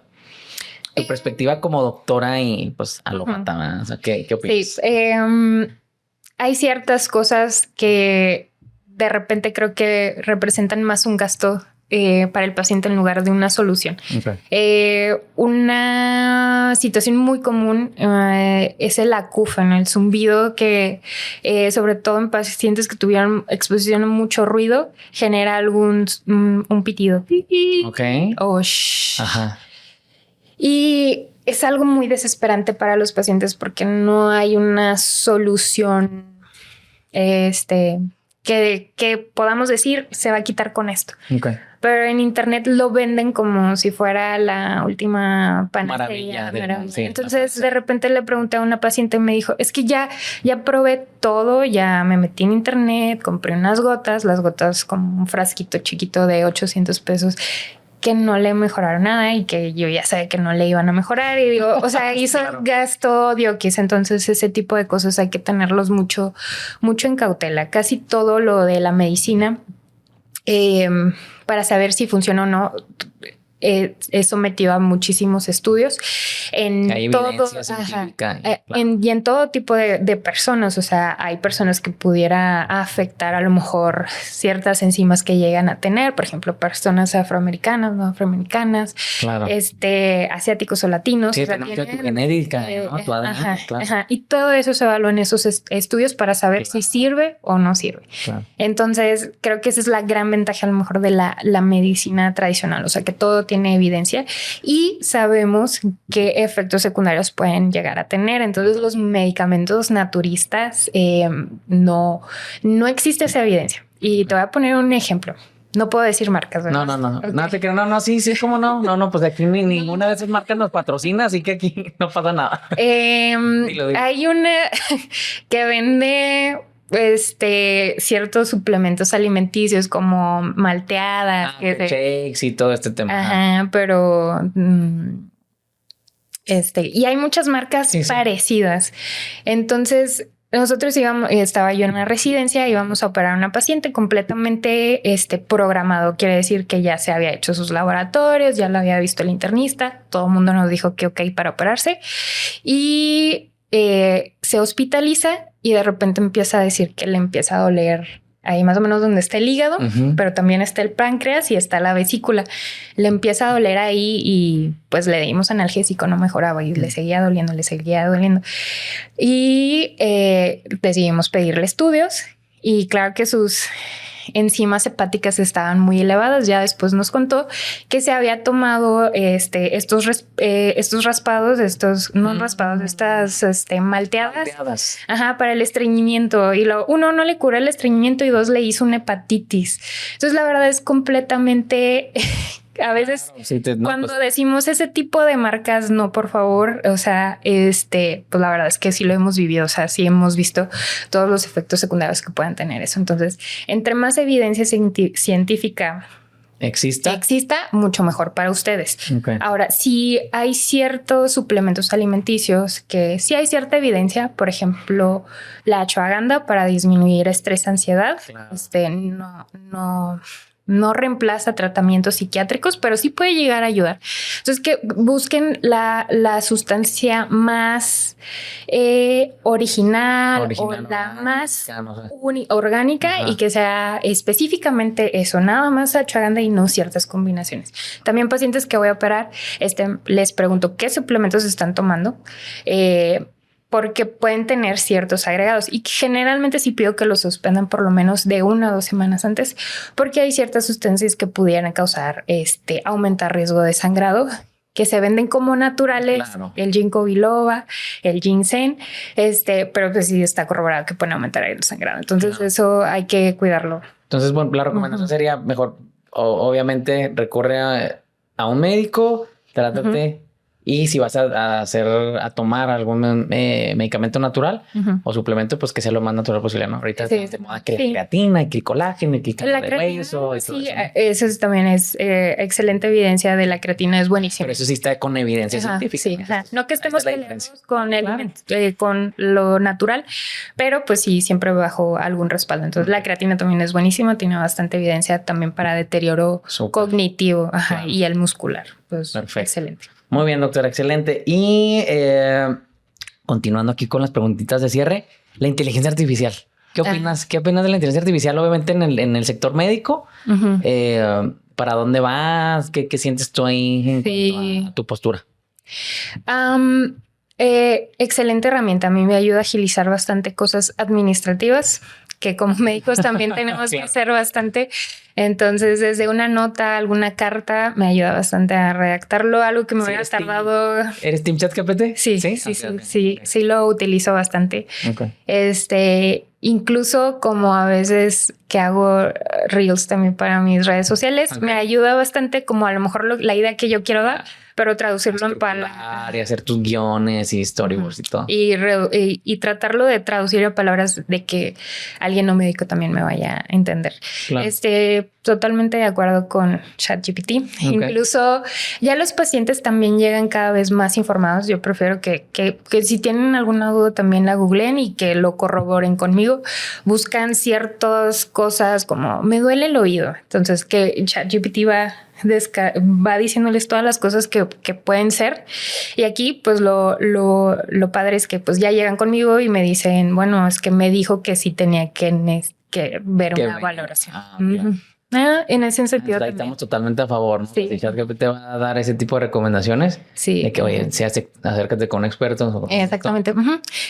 Tu perspectiva como doctora y pues alópata, o sea, ¿qué opinas? Sí, hay ciertas cosas que de repente creo que representan más un gasto para el paciente en lugar de una solución. Una situación muy común es el acúfeno, el zumbido que sobre todo en pacientes que tuvieron exposición a mucho ruido genera un pitido. O shh. Y es algo muy desesperante para los pacientes porque no hay una solución que podamos decir se va a quitar con esto. pero en internet lo venden como si fuera la última panacea. Sí, entonces de repente le pregunté a una paciente y me dijo, es que ya probé todo, ya me metí en internet, compré unas gotas, las gotas como un frasquito chiquito de 800 pesos, que no le mejoraron nada y que yo ya sabía que no le iban a mejorar. Y digo, o sea, hizo claro. Gasto Dioquis. Entonces ese tipo de cosas hay que tenerlos mucho en cautela. Casi todo lo de la medicina, para saber si funciona o no, es sometido a muchísimos estudios en todo, y en todo tipo de personas. O sea, hay personas que pudiera afectar a lo mejor ciertas enzimas que llegan a tener, por ejemplo, personas afroamericanas, no afroamericanas, claro. Asiáticos o latinos. Sí, o sea, tenemos tu genética, ¿no? Tu ADN, claro. Y todo eso se evalúa en esos estudios para saber si sirve o no sirve. Claro. Entonces, creo que esa es la gran ventaja a lo mejor de la medicina tradicional. O sea, que todo tiene evidencia y sabemos qué efectos secundarios pueden llegar a tener. Entonces los medicamentos naturistas, no existe esa evidencia. Y te voy a poner un ejemplo. No puedo decir marcas, ¿verdad? No. Okay. No te creo. No, sí, ¿cómo no? No, pues aquí ninguna de esas marcas nos patrocina, así que aquí no pasa nada. Dilo. Hay una que vende ciertos suplementos alimenticios como malteadas, shakes y todo este tema. Ajá, pero y hay muchas marcas parecidas. Entonces, nosotros estaba yo en una residencia, íbamos a operar a una paciente completamente programado. Quiere decir que ya se había hecho sus laboratorios, ya lo había visto el internista, todo el mundo nos dijo que ok para operarse y se hospitaliza y de repente empieza a decir que le empieza a doler ahí más o menos donde está el hígado, pero también está el páncreas y está la vesícula. Le empieza a doler ahí y pues le dimos analgésico, no mejoraba y le seguía doliendo. Y decidimos pedirle estudios y claro que sus enzimas hepáticas estaban muy elevadas. Ya después nos contó que se había tomado estos raspados, estas malteadas. Ajá, para el estreñimiento. Y uno, no le cura el estreñimiento y dos, le hizo una hepatitis. Entonces, la verdad es completamente... A veces cuando decimos ese tipo de marcas, no, por favor, o sea, pues la verdad es que sí lo hemos vivido, o sea, sí hemos visto todos los efectos secundarios que puedan tener eso. Entonces, entre más evidencia científica exista, mucho mejor para ustedes. Okay. Ahora, si hay ciertos suplementos alimenticios que sí hay cierta evidencia, por ejemplo, la ashwagandha para disminuir estrés, ansiedad, claro. No reemplaza tratamientos psiquiátricos, pero sí puede llegar a ayudar. Entonces, que busquen la sustancia más original o la más orgánica y que sea específicamente eso, nada más ashwagandha y no ciertas combinaciones. También pacientes que voy a operar, les pregunto qué suplementos están tomando, porque pueden tener ciertos agregados y generalmente sí pido que los suspendan por lo menos de 1 o 2 semanas antes, porque hay ciertas sustancias que pudieran causar aumentar riesgo de sangrado, que se venden como naturales, claro. El ginkgo biloba, el ginseng, pero pues sí está corroborado que pueden aumentar el sangrado. Entonces eso hay que cuidarlo. Entonces, bueno, la recomendación sería mejor, obviamente, recurre a un médico, trátate. Y si vas a tomar algún medicamento natural o suplemento, pues que sea lo más natural posible, ¿no? Ahorita de moda que creatina y que el colágeno y que el hueso. Eso también es excelente evidencia de la creatina, es buenísimo. Pero eso sí está con evidencia científica. Sí, no que estemos peleados con lo natural, pero pues sí, siempre bajo algún respaldo. Entonces la creatina también es buenísima, tiene bastante evidencia también para deterioro cognitivo y el muscular. Pues perfecto. Excelente. Muy bien, doctora, excelente. Y continuando aquí con las preguntitas de cierre, la inteligencia artificial. ¿Qué opinas? ¿Qué opinas de la inteligencia artificial, obviamente, en el sector médico? ¿Para dónde vas? ¿Qué sientes tú ahí en cuanto a tu postura? Excelente herramienta. A mí me ayuda a agilizar bastante cosas administrativas, que como médicos también tenemos que hacer bastante. Entonces, desde una nota, alguna carta, me ayuda bastante a redactarlo, algo que me hubiera tardado. ¿Eres Team ChatGPT? Sí, lo utilizo bastante. Okay. Incluso como a veces que hago reels también para mis redes sociales, me ayuda bastante como a lo mejor la idea que yo quiero dar, pero traducirlo en palabras. Y hacer tus guiones y storyboards y todo. Y tratarlo de traducir a palabras de que alguien no médico también me vaya a entender. Claro. Totalmente de acuerdo con ChatGPT. Incluso ya los pacientes también llegan cada vez más informados. Yo prefiero que si tienen alguna duda también la googleen y que lo corroboren conmigo. Buscan ciertas cosas como me duele el oído. Entonces que ChatGPT va diciéndoles todas las cosas que pueden ser. Y aquí pues lo padre es que pues ya llegan conmigo y me dicen, bueno, es que me dijo que sí tenía que ver una valoración. En ese sentido ahí estamos totalmente a favor, ¿no? Sí. Si ChatGPT te va a dar ese tipo de recomendaciones, sí, de que oye, acércate con expertos. Exactamente.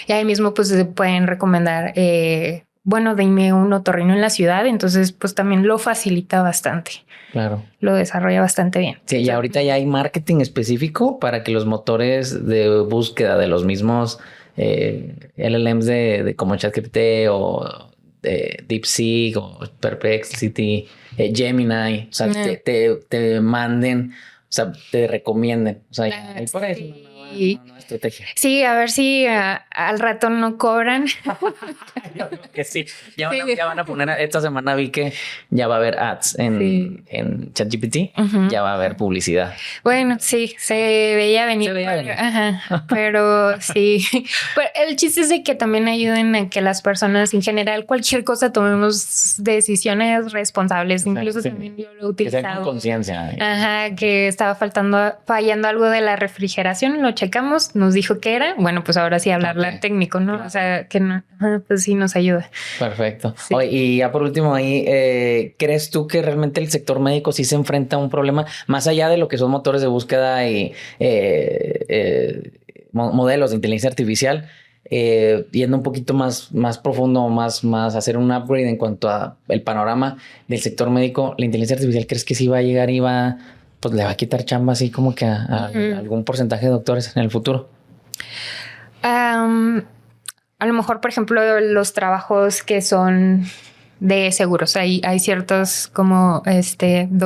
Y ahí mismo pues se pueden recomendar dime un otorrino en la ciudad, entonces pues también lo facilita bastante. Claro. Lo desarrolla bastante bien. Sí, y ahorita ya hay marketing específico para que los motores de búsqueda de los mismos LLMs de como ChatGPT o de DeepSeek o Perplexity, Gemini, o sea, te manden, o sea, te recomienden. O sea, hay por eso una nueva estrategia. Sí, a ver si al rato no cobran. Yo creo que sí. Ya van a poner, esta semana vi que ya va a haber ads en ChatGPT, ya va a haber publicidad. Bueno, sí, se veía venir. Ajá, pero sí. Pero el chiste es de que también ayuden a que las personas en general, cualquier cosa, tomemos decisiones responsables. Incluso también yo lo he utilizado. Que sea con conciencia. Ajá, que estaba fallando algo de la refrigeración, lo checamos, nos dijo que era. Bueno, pues ahora sí hablarle técnico, ¿no? Claro. O sea, que no, pues sí nos ayuda. Perfecto. Sí. Oye, y ya por último ahí, ¿crees tú que realmente el sector médico sí se enfrenta a un problema más allá de lo que son motores de búsqueda y modelos de inteligencia artificial? Yendo un poquito más profundo, más hacer un upgrade en cuanto a el panorama del sector médico, la inteligencia artificial, ¿crees que sí va a llegar y pues le va a quitar chamba así como que a algún porcentaje de doctores en el futuro? A lo mejor, por ejemplo, los trabajos que son de seguros. Hay ciertos como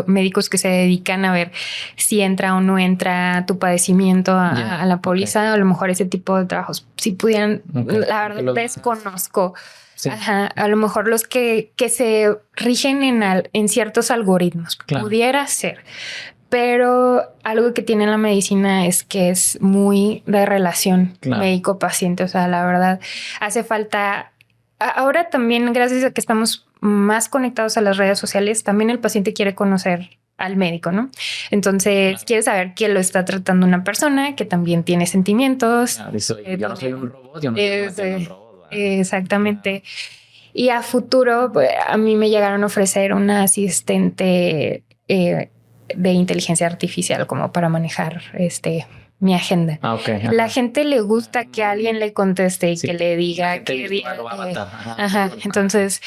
médicos que se dedican a ver si entra o no entra tu padecimiento a la póliza. A lo mejor ese tipo de trabajos, si pudieran, la verdad desconozco. Sí. Ajá, a lo mejor los que se rigen en ciertos algoritmos. Claro. Pudiera ser. Pero algo que tiene la medicina es que es muy de relación médico-paciente. O sea, la verdad, hace falta. Ahora también, gracias a que estamos más conectados a las redes sociales, también el paciente quiere conocer al médico, ¿no? Entonces, quiere saber que lo está tratando una persona que también tiene sentimientos. Yo no soy un robot, yo no soy un robot. Exactamente. Y a futuro, pues, a mí me llegaron a ofrecer una asistente de inteligencia artificial como para manejar mi agenda. La gente le gusta que alguien le conteste y que le diga qué día. Entonces,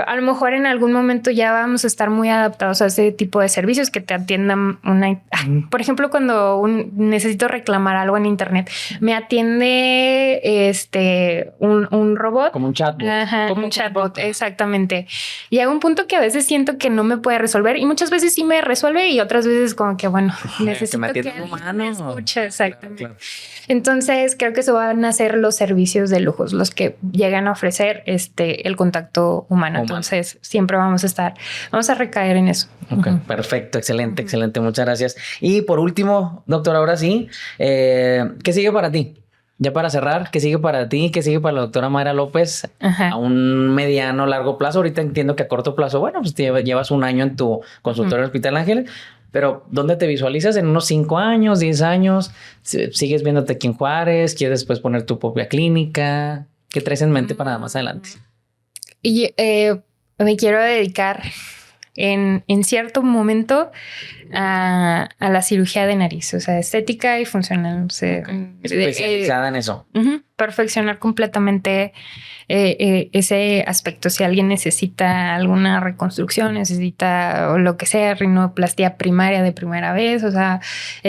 a lo mejor en algún momento ya vamos a estar muy adaptados a ese tipo de servicios que te atiendan por ejemplo, cuando necesito reclamar algo en internet, me atiende un robot. Como un chatbot. Un chatbot, exactamente. Y hay un punto que a veces siento que no me puede resolver y muchas veces sí me resuelve y otras veces como que, bueno, necesito que un humano. Escucha, exactamente. Claro. Entonces creo que eso van a ser los servicios de lujos, los que llegan a ofrecer el contacto humano. Entonces siempre vamos a recaer en eso. Perfecto, excelente, excelente. Muchas gracias. Y por último, doctor, ahora sí, ¿qué sigue para ti? Ya para cerrar, ¿qué sigue para ti? ¿Qué sigue para la doctora Mayra López? A un mediano, largo plazo. Ahorita entiendo que a corto plazo, bueno, pues llevas un año en tu consultorio en Hospital Ángeles. Pero ¿dónde te visualizas en unos 5 años, 10 años? ¿Sigues viéndote aquí en Juárez? ¿Quieres después poner tu propia clínica? ¿Qué traes en mente para más adelante? Y me quiero dedicar en cierto momento a la cirugía de nariz, o sea, estética y funcional. O sea, especializada en eso. perfeccionar completamente ese aspecto. Si alguien necesita alguna reconstrucción, necesita o lo que sea, rinoplastia primaria de primera vez, o sea,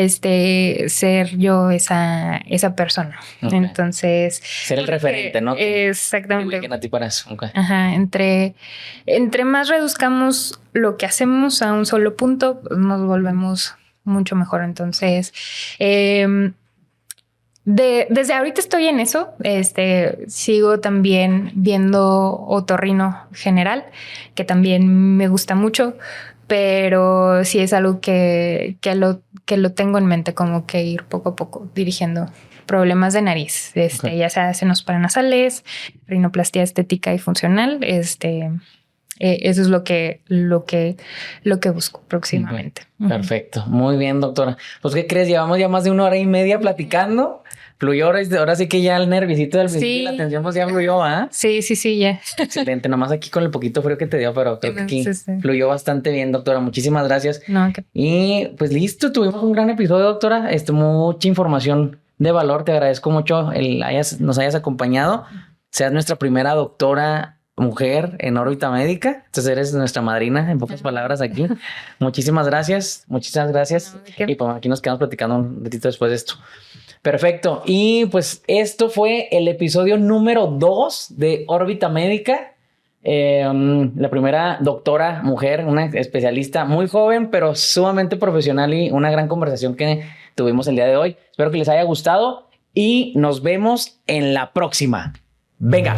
ser yo esa persona. Okay. Entonces, ser el referente, ¿no? Exactamente. Que a ti para eso. Okay. Ajá, entre más reduzcamos lo que hacemos a un solo punto, pues nos volvemos mucho mejor. Entonces, desde ahorita estoy en eso. Sigo también viendo otorrino general, que también me gusta mucho, pero sí es algo que lo tengo en mente, como que ir poco a poco dirigiendo problemas de nariz, okay. Ya sea senos paranasales, rinoplastia estética y funcional, eso es lo que busco próximamente. Okay. Perfecto. Muy bien, doctora. Pues, ¿qué crees? Llevamos ya más de 1 hora y media platicando. Fluyó ahora sí que ya el nerviosito del principio, sí. La atención pues ya fluyó, ¿ah? Sí, ya. Excelente. Nomás aquí con el poquito frío que te dio, pero creo que aquí fluyó bastante bien, doctora. Muchísimas gracias. No, okay. Y pues listo, tuvimos un gran episodio, doctora. Mucha información de valor. Te agradezco mucho nos hayas acompañado. Seas nuestra primera doctora mujer en órbita médica. Entonces eres nuestra madrina, en pocas palabras aquí. Muchísimas gracias. Muchísimas gracias. No, y pues aquí nos quedamos platicando un ratito después de esto. Perfecto. Y pues esto fue el episodio número 2 de Órbita Médica. La primera doctora mujer, una especialista muy joven, pero sumamente profesional, y una gran conversación que tuvimos el día de hoy. Espero que les haya gustado y nos vemos en la próxima. Venga.